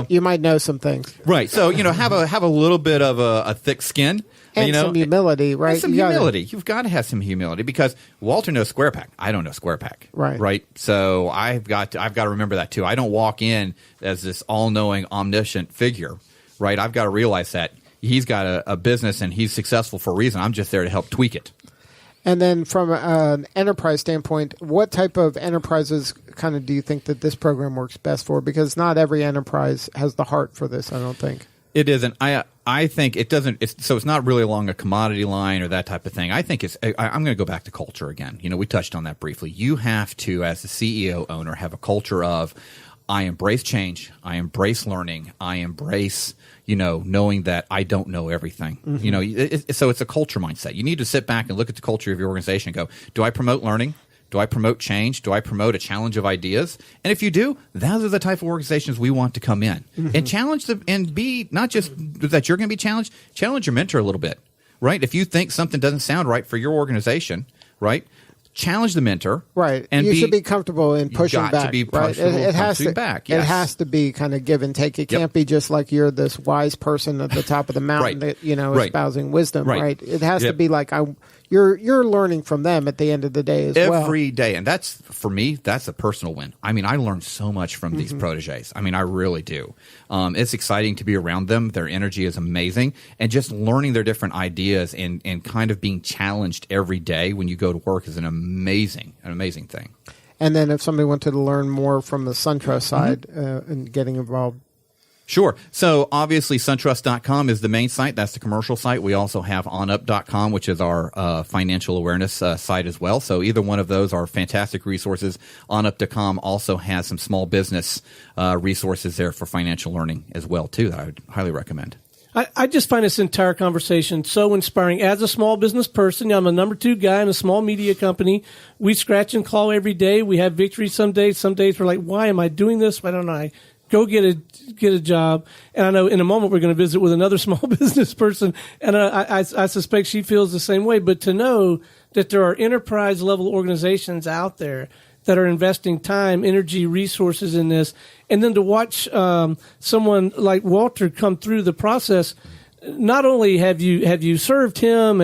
You might know some things, right? So have a little bit of a thick skin. And some humility, right? You've got to have some humility because Walter knows SquarePack. I don't know SquarePack. Right. So I've got to remember that too. I don't walk in as this all-knowing, omniscient figure, right? I've got to realize that he's got a business and he's successful for a reason. I'm just there to help tweak it. And then from an enterprise standpoint, what type of enterprises kind of do you think that this program works best for? Because not every enterprise has the heart for this, I don't think. It isn't. I think it doesn't. It's not really along a commodity line or that type of thing. I think I'm going to go back to culture again. We touched on that briefly. You have to, as the CEO owner, have a culture of I embrace change, I embrace learning, I embrace knowing that I don't know everything. So it's a culture mindset. You need to sit back and look at the culture of your organization and go, do I promote learning? Do I promote change? Do I promote a challenge of ideas? And if you do, those are the type of organizations we want to come in and challenge them and be not just that you're going to be challenged, challenge your mentor a little bit, right? If you think something doesn't sound right for your organization, right? Challenge the mentor, right? And you should be comfortable in pushing back. It has to back. Yes. It has to be kind of give and take. It can't be just like you're this wise person at the top of the mountain that espousing wisdom, right? It has to be like you're learning from them at the end of the day as well. Every day, and that's for me. That's a personal win. I mean, I learn so much from these proteges. I mean, I really do. It's exciting to be around them. Their energy is amazing, and just learning their different ideas and kind of being challenged every day when you go to work is an amazing thing. And then if somebody wanted to learn more from the SunTrust side and getting involved. Sure. So obviously suntrust.com is the main site. That's the commercial site. We also have onup.com, which is our financial awareness site as well. So either one of those are fantastic resources. Onup.com also has some small business resources there for financial learning as well, too, that I would highly recommend. I just find this entire conversation so inspiring. As a small business person, I'm a number 2 guy in a small media company. We scratch and claw every day. We have victories some days. Some days we're like, why am I doing this? Why don't I go get a job? And I know in a moment we're going to visit with another small business person, and I suspect she feels the same way. But to know that there are enterprise-level organizations out there that are investing time, energy, resources in this, and then to watch someone like Walter come through the process. Not only have you served him,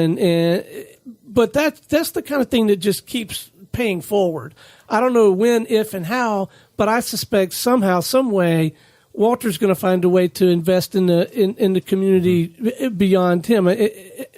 but that's the kind of thing that just keeps paying forward. I don't know when, if, and how, but I suspect somehow, some way, Walter's going to find a way to invest in the community beyond him.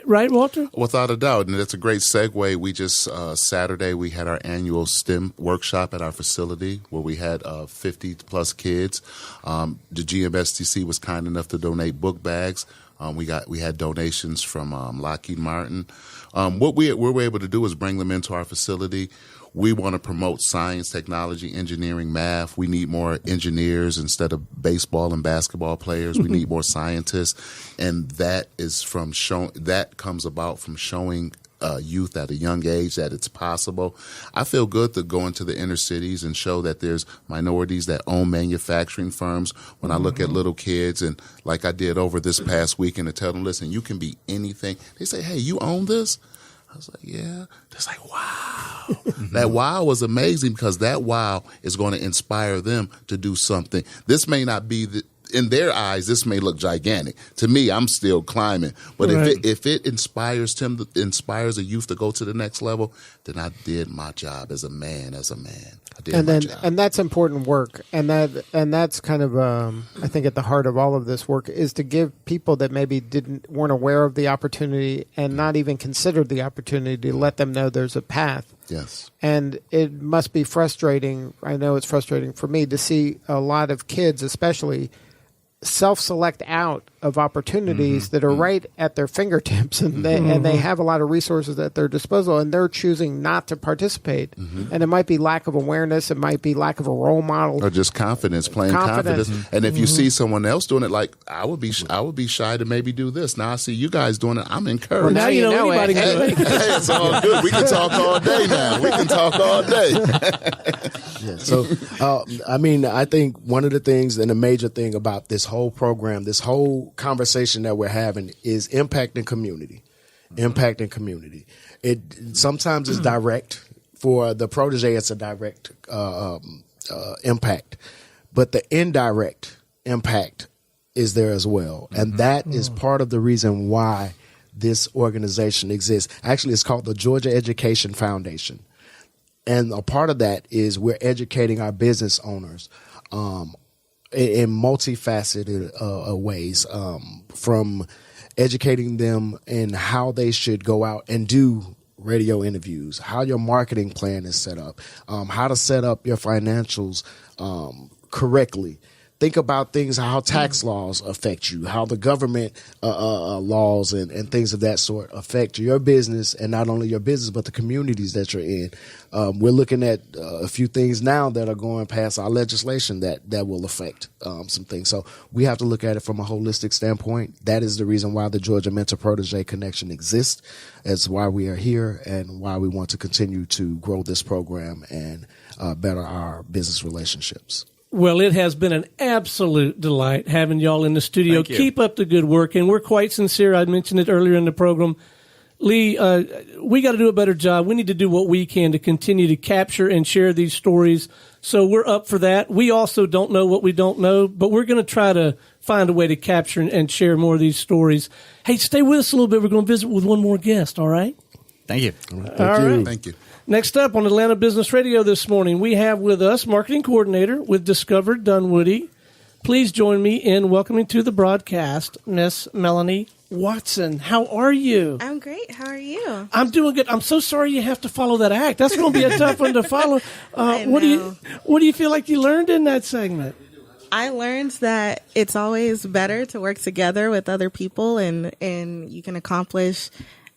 Right, Walter? Without a doubt, and that's a great segue. We just Saturday we had our annual STEM workshop at our facility where we had 50 plus kids. The GMSDC was kind enough to donate book bags. We had donations from Lockheed Martin. What we were able to do is bring them into our facility. We want to promote science, technology, engineering, math. We need more engineers instead of baseball and basketball players. We need more scientists, and that comes about from showing youth at a young age that it's possible. I feel good to go into the inner cities and show that there's minorities that own manufacturing firms. When I look at little kids, and like I did over this past weekend, to tell them, listen, you can be anything. They say, hey, you own this? I was like, yeah. They're like, wow. That wow was amazing because that wow is going to inspire them to do something. This may not be in their eyes, this may look gigantic. To me, I'm still climbing. But if it inspires a youth to go to the next level, then I did my job as a man. And that's important work. And that's kind of I think at the heart of all of this work is to give people that maybe weren't aware of the opportunity and not even considered the opportunity to let them know there's a path. Yes. And it must be frustrating. I know it's frustrating for me to see a lot of kids, especially, self-select out of opportunities that are right at their fingertips, and they have a lot of resources at their disposal, and they're choosing not to participate. And it might be lack of awareness, it might be lack of a role model, or just confidence. And if you see someone else doing it, like I would be shy to maybe do this. Now I see you guys doing it, I'm encouraged. Well, now you know anybody can do it. Hey, it's all good. We can talk all day now. We can talk all day. So I think one of the things and a major thing about this whole program, this whole conversation that we're having is impacting community. Impacting community. It sometimes is direct. For the protege, it's a direct impact, but the indirect impact is there as well, and that is part of the reason why this organization exists. Actually, it's called the Georgia Education Foundation, and a part of that is we're educating our business owners in multifaceted ways, from educating them in how they should go out and do radio interviews, how your marketing plan is set up, how to set up your financials correctly. Think about things, how tax laws affect you, how the government laws and things of that sort affect your business, and not only your business, but the communities that you're in. We're looking at a few things now that are going past our legislation that will affect some things. So we have to look at it from a holistic standpoint. That is the reason why the Georgia Mentor Protege Connection exists. It's why we are here and why we want to continue to grow this program and better our business relationships. Well, it has been an absolute delight having y'all in the studio. Thank you. Keep up the good work, and we're quite sincere. I mentioned it earlier in the program. Lee, we got to do a better job. We need to do what we can to continue to capture and share these stories. So we're up for that. We also don't know what we don't know, but we're going to try to find a way to capture and share more of these stories. Hey, stay with us a little bit. We're going to visit with one more guest, all right? Thank you. All right. Thank you. Next up on Atlanta Business Radio this morning, we have with us Marketing Coordinator with Discover Dunwoody. Please join me in welcoming to the broadcast Miss Melanie Watson. How are you? I'm great. How are you? I'm doing good. I'm so sorry you have to follow that act. That's going to be a tough one to follow. What do you feel like you learned in that segment? I learned that it's always better to work together with other people, and you can accomplish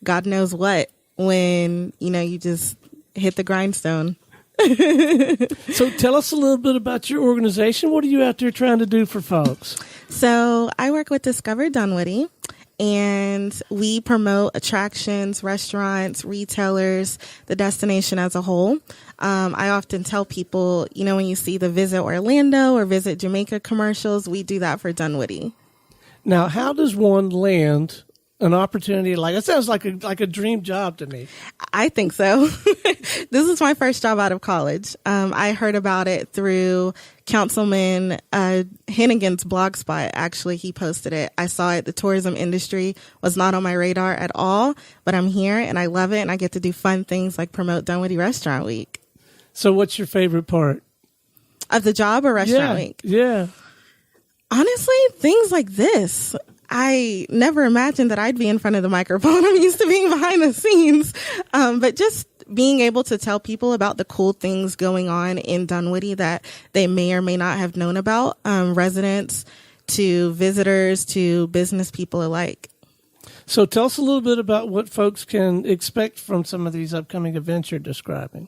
God knows what when you just hit the grindstone. So tell us a little bit about your organization. What are you out there trying to do for folks? So I work with Discover Dunwoody, and we promote attractions, restaurants, retailers, the destination as a whole. I often tell people, when you see the Visit Orlando or Visit Jamaica commercials, we do that for Dunwoody. Now, how does one land an opportunity like that? Sounds like a dream job to me. I think so. This is my first job out of college. I heard about it through Councilman Hennigan's blog spot. Actually, he posted it. I saw it. The tourism industry was not on my radar at all, but I'm here and I love it, and I get to do fun things like promote Dunwoody Restaurant Week. So what's your favorite part? Of the job or Restaurant Week? Yeah. Honestly, things like this. I never imagined that I'd be in front of the microphone. I'm used to being behind the scenes. But just being able to tell people about the cool things going on in Dunwoody that they may or may not have known about, residents to visitors to business people alike. So tell us a little bit about what folks can expect from some of these upcoming events you're describing.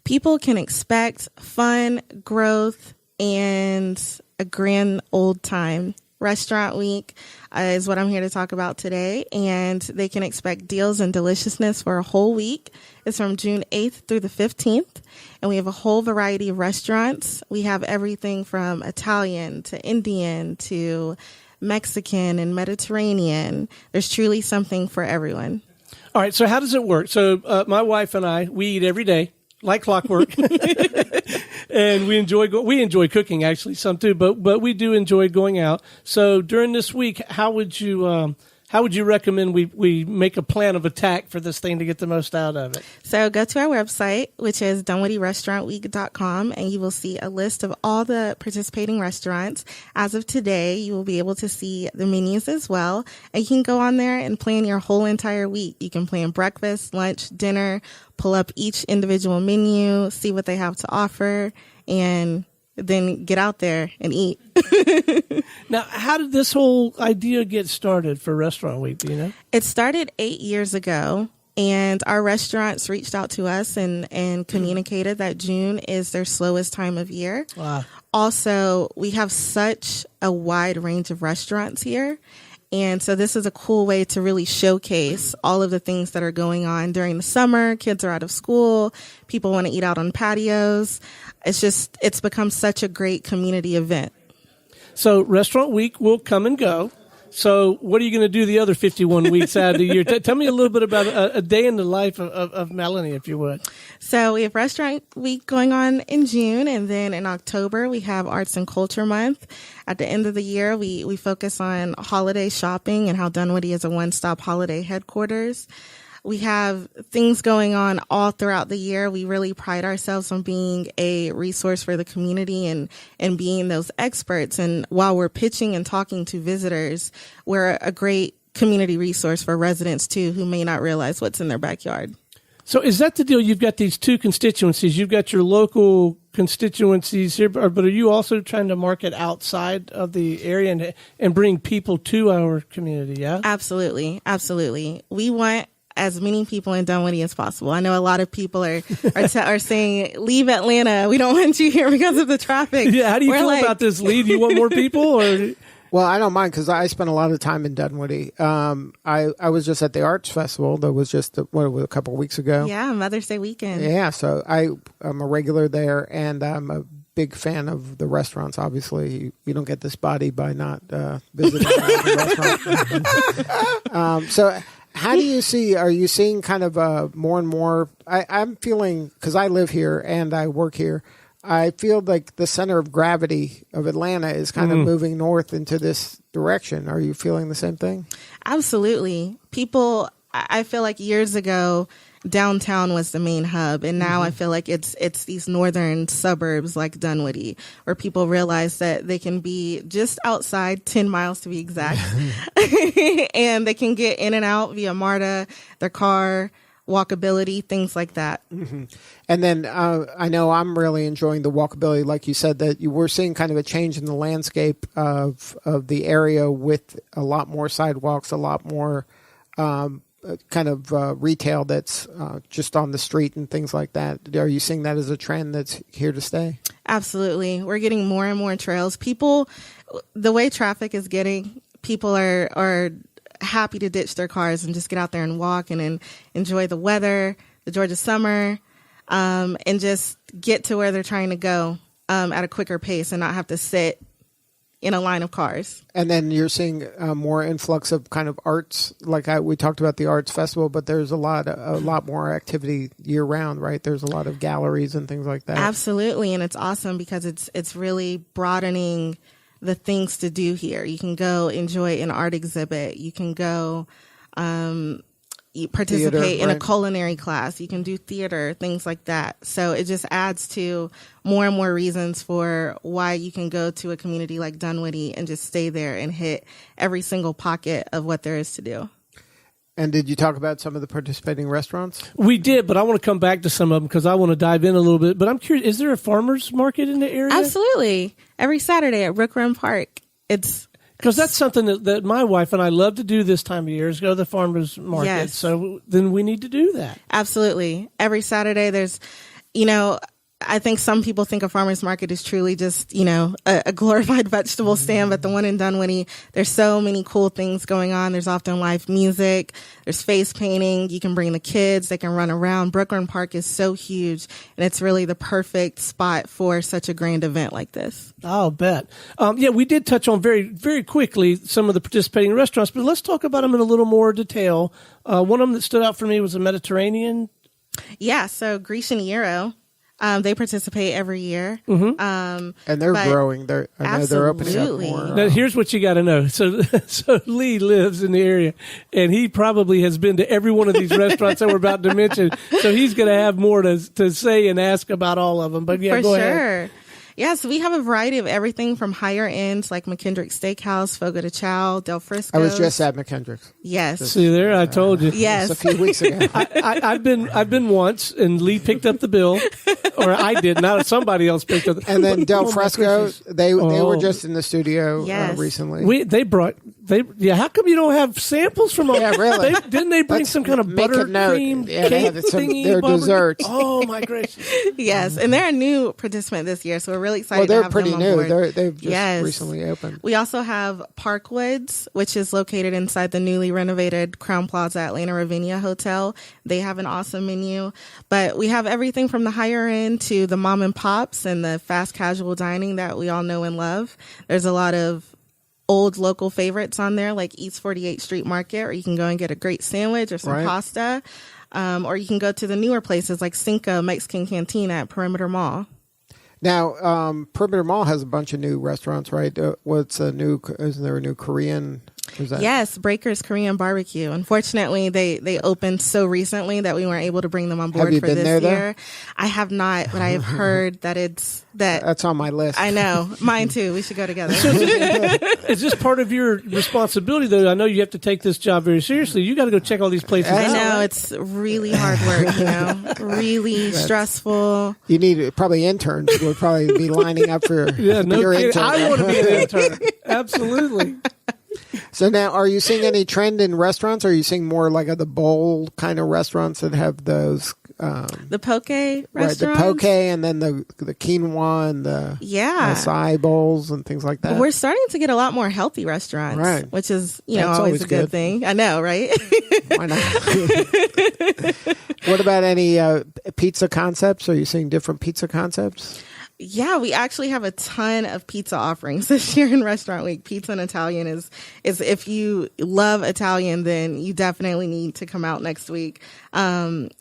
People can expect fun, growth, and a grand old time. Restaurant Week is what I'm here to talk about today, and they can expect deals and deliciousness for a whole week. It's from June 8th through the 15th, and we have a whole variety of restaurants. We have everything from Italian to Indian to Mexican and Mediterranean. There's truly something for everyone. All right, so how does it work? So my wife and I, we eat every day, like clockwork. And we enjoy cooking, actually, some too, but we do enjoy going out. So during this week, how would you recommend we make a plan of attack for this thing to get the most out of it? So go to our website, which is DunwoodyRestaurantWeek.com, and you will see a list of all the participating restaurants. As of today, you will be able to see the menus as well, and you can go on there and plan your whole entire week. You can plan breakfast, lunch, dinner, pull up each individual menu, see what they have to offer, and then get out there and eat. Now, how did this whole idea get started for Restaurant Week? Do you know? It started 8 years ago, and our restaurants reached out to us and communicated that June is their slowest time of year. Wow. Also, we have such a wide range of restaurants here. And so this is a cool way to really showcase all of the things that are going on during the summer. Kids are out of school. People want to eat out on patios. It's become such a great community event. So Restaurant Week will come and go. So what are you going to do the other 51 weeks out of the year? Tell me a little bit about a day in the life of Melanie, if you would. So we have Restaurant Week going on in June, and then in October we have Arts and Culture Month. At the end of the year, we focus on holiday shopping and how Dunwoody is a one-stop holiday headquarters. We have things going on all throughout the year. We really pride ourselves on being a resource for the community and being those experts. And while we're pitching and talking to visitors, we're a great community resource for residents, too, who may not realize what's in their backyard. So is that the deal? You've got these two constituencies. You've got your local constituencies here, but are you also trying to market outside of the area and bring people to our community, yeah? Absolutely. Absolutely. We want as many people in Dunwoody as possible. I know a lot of people are saying, leave Atlanta. We don't want you here because of the traffic. Yeah, how do you feel about this, Lee? Do you want more people? Or? Well, I don't mind because I spent a lot of time in Dunwoody. I was just at the Arts Festival that was just a couple of weeks ago. Yeah, Mother's Day weekend. Yeah, so I'm a regular there, and I'm a big fan of the restaurants. Obviously, you don't get this body by not visiting the restaurant. So how do you see, are you seeing kind of more and more, I'm feeling, because I live here and I work here, I feel like the center of gravity of Atlanta is kind of moving north into this direction. Are you feeling the same thing? Absolutely. People, I feel like years ago, downtown was the main hub, and now I feel like it's these northern suburbs like Dunwoody where people realize that they can be just outside 10 miles to be exact and they can get in and out via MARTA, their car, walkability, things like that. And then I know I'm really enjoying the walkability, like you said, that you were seeing kind of a change in the landscape of the area with a lot more sidewalks, a lot more kind of retail that's just on the street and things like that. Are you seeing that as a trend that's here to stay? Absolutely. We're getting more and more trails. People, the way traffic is getting, people are happy to ditch their cars and just get out there and walk and enjoy the weather, the Georgia summer, and just get to where they're trying to go at a quicker pace and not have to sit in a line of cars. And then you're seeing more influx of kind of arts, like we talked about the Arts Festival, but there's a lot more activity year round, right? There's a lot of galleries and things like that. Absolutely, and it's awesome because it's really broadening the things to do here. You can go enjoy an art exhibit. You can go participate in a culinary class. You can do theater, things like that. So it just adds to more and more reasons for why you can go to a community like Dunwoody and just stay there and hit every single pocket of what there is to do. And did you talk about some of the participating restaurants? We did, but I want to come back to some of them because I want to dive in a little bit. But I'm curious, is there a farmer's market in the area? Absolutely. Every Saturday at Brook Run Park. Because that's something that my wife and I love to do this time of year is go to the farmer's market. Yes. So then we need to do that. Absolutely. Every Saturday there's, I think some people think a farmer's market is truly just, a glorified vegetable stand, but the one in Dunwoody, there's so many cool things going on. There's often live music, there's face painting, you can bring the kids, they can run around. Brooklyn Park is so huge, and it's really the perfect spot for such a grand event like this. I'll bet. We did touch on very, very quickly some of the participating restaurants, but let's talk about them in a little more detail. One of them that stood out for me was the Mediterranean. Yeah, so Grecian Gyro. They participate every year. And they're growing. I know they're opening up more. Now, here's what you got to know. So Lee lives in the area, and he probably has been to every one of these restaurants that we're about to mention. So he's going to have more to say and ask about all of them. But yeah, go ahead. Yeah, so we have a variety of everything from higher ends like McKendrick Steakhouse, Fogo de Chao, Del Frisco. I was just at McKendrick's. Yes. See there, I told you. Yes. A few weeks ago. I've been once, and Lee picked up the bill, or I did. Not somebody else picked up. And then Del Frisco, they were just in the studio recently. They brought How come you don't have samples from them? Yeah, really. Didn't they bring some kind of Make a buttercream note. Yeah, they cake had some- thingy? their Barbara? desserts. Oh, my gracious. Yes, and they're a new participant this year, so we're really excited Well, to they're have pretty them new. on board. They've just Yes. recently opened. We also have Parkwoods, which is located inside the newly renovated Crown Plaza Atlanta Ravinia Hotel. They have an awesome menu, but we have everything from the higher end to the mom and pops and the fast casual dining that we all know and love. There's a lot of old local favorites on there, like East 48th Street Market, or you can go and get a great sandwich or some Right. pasta. Or you can go to the newer places like Cinco Mexican Cantina at Perimeter Mall. Now, Perimeter Mall has a bunch of new restaurants, right? Isn't there a new Korean? Is that? Yes, Breaker's Korean Barbecue. Unfortunately, they opened so recently that we weren't able to bring them on board you for been this there, though? year. I have not, but I have heard that That's on my list. I know, mine too. We should go together. Is this part of your responsibility, though? I know you have to take this job very seriously. You got to go check all these places I out. know it's really hard work, really stressful. You need probably interns would probably be lining up for Yeah, no your kidding. intern. I want to be an intern. Absolutely. So now, are you seeing any trend in restaurants? Are you seeing more like the bowl kind of restaurants that have those? The poke Right, restaurants, the poke, and then the quinoa and the acai bowls and things like that. We're starting to get a lot more healthy restaurants, Right. which is That's always always a good good. thing. I know, right? Why not? What about any pizza concepts? Are you seeing different pizza concepts? Yeah, we actually have a ton of pizza offerings this year in Restaurant Week. Pizza and Italian is if you love Italian, then you definitely need to come out next week.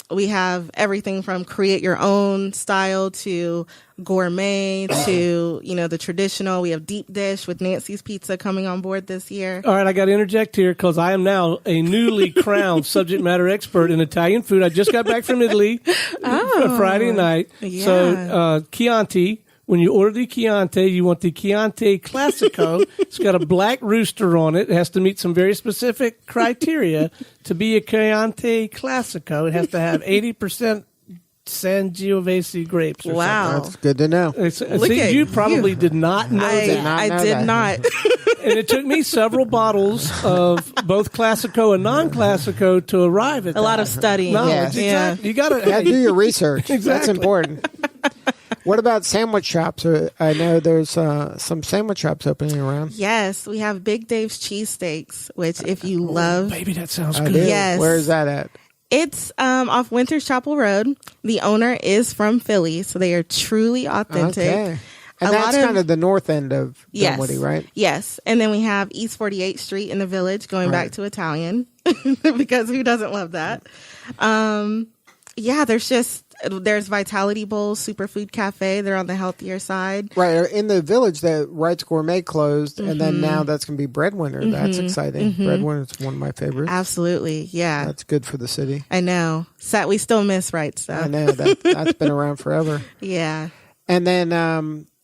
We have everything from create your own style to gourmet to, the traditional. We have deep dish with Nancy's Pizza coming on board this year. All right, I got to interject here because I am now a newly crowned subject matter expert in Italian food. I just got back from Italy Friday night. Yeah. So Chianti, when you order the Chianti, you want the Chianti Classico. It's got a black rooster on it. It has to meet some very specific criteria to be a Chianti Classico. It has to have 80% Sangiovese grapes. Or Wow. That's good to know. something. Look See, at you probably did not know that. I did not. And it took me several bottles of both Classico and non-Classico to arrive at A lot of studying. No, Yes. exactly. You got Yeah, do to. your research. That's Exactly. important. What about sandwich shops? I know there's some sandwich shops opening around. Yes, we have Big Dave's Cheesesteaks, which if you love, Baby, that sounds I good. do. Yes. Where is that at? it's off Winters Chapel Road. The owner is from Philly, so they are truly authentic. Okay. And A that's lot of- kind of the north end of Yes. Dunwoody, right? Yes. And then we have East 48th Street in the Village going Right. back to Italian because who doesn't love that? There's Vitality Bowls, Superfood Cafe. They're on the healthier side. Right. In the Village, the Wright's Gourmet closed, and then now that's going to be Breadwinner. That's exciting. Breadwinner's one of my favorites. Absolutely. Yeah. That's good for the city. I know. We still miss Wright stuff. I know. That's been around forever. Yeah. And then,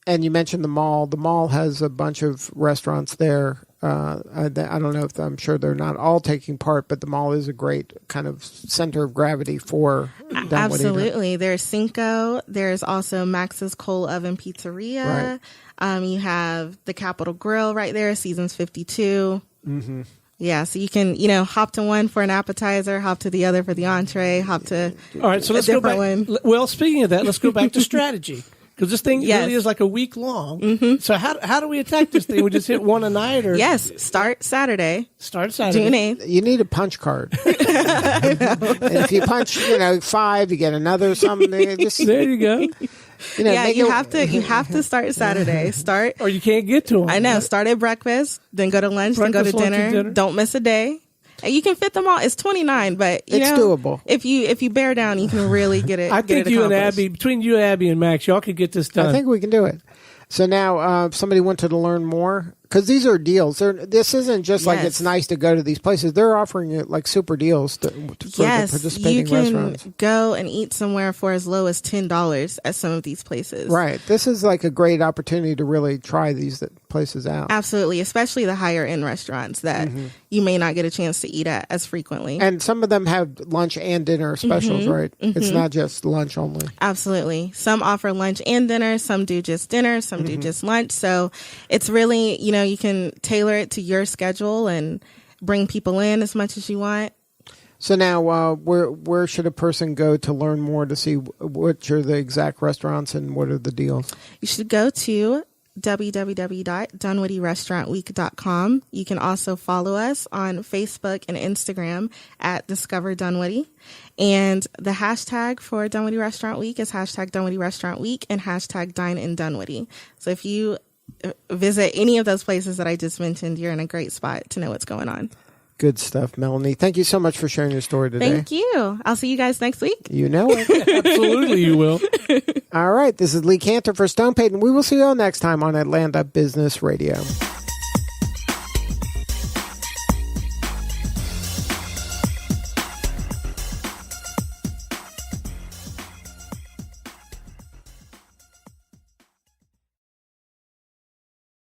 and you mentioned the mall. The mall has a bunch of restaurants there. I don't know if I'm sure they're not all taking part, but the mall is a great kind of center of gravity for Dunwoody. Absolutely. There's Cinco. There's also Max's Coal Oven Pizzeria. You have the Capitol Grill right there, Seasons 52. Mm-hmm. Yeah, so you can, hop to one for an appetizer, hop to the other for the entree, hop to All right, so let's go back. one. Well, speaking of that, let's go back to strategy. Because this thing Yes. really is like a week long. Mm-hmm. So how do we attack this thing? We just hit one a night or Yes, start Saturday, start Saturday? June 8th. You need a punch card. And if you punch, 5, you get another something. Just, There you go. Yeah, make you it- have to start Saturday. Start. Or you can't get to them. I know. Start at breakfast, then go to lunch, then go to Breakfast, lunch, and dinner. dinner. Don't miss a day. And you can fit them all. It's 29, but It's doable. If you bear down, you can really get it. I get think it you and accomplished. Abby, between you, Abby, and Max, y'all could get this done. I think we can do it. So now, if somebody wanted to learn more, because these are deals. This isn't just like Yes. it's nice to go to these places. They're offering it like super deals for the Yes, participating you can restaurants. go and eat somewhere for as low as $10 at some of these places. Right. This is like a great opportunity to really try these places out. Absolutely, especially the higher end restaurants that you may not get a chance to eat at as frequently. And some of them have lunch and dinner specials, right? It's not just lunch only. Absolutely. Some offer lunch and dinner. Some do just dinner. Some do just lunch. So it's really, you can tailor it to your schedule and bring people in as much as you want. So now, where should a person go to learn more to see which are the exact restaurants and what are the deals? You should go to www.dunwoodyrestaurantweek.com. You can also follow us on Facebook and Instagram at Discover Dunwoody. And the hashtag for Dunwoody Restaurant Week is hashtag Dunwoody Restaurant Week and hashtag Dine in Dunwoody. So if you visit any of those places that I just mentioned, you're in a great spot to know what's going on. Good stuff, Melanie. Thank you so much for sharing your story today. Thank you. I'll see you guys next week. You know it. Absolutely, you will. All right. This is Lee Cantor for Stone Payton. We will see you all next time on Atlanta Business Radio.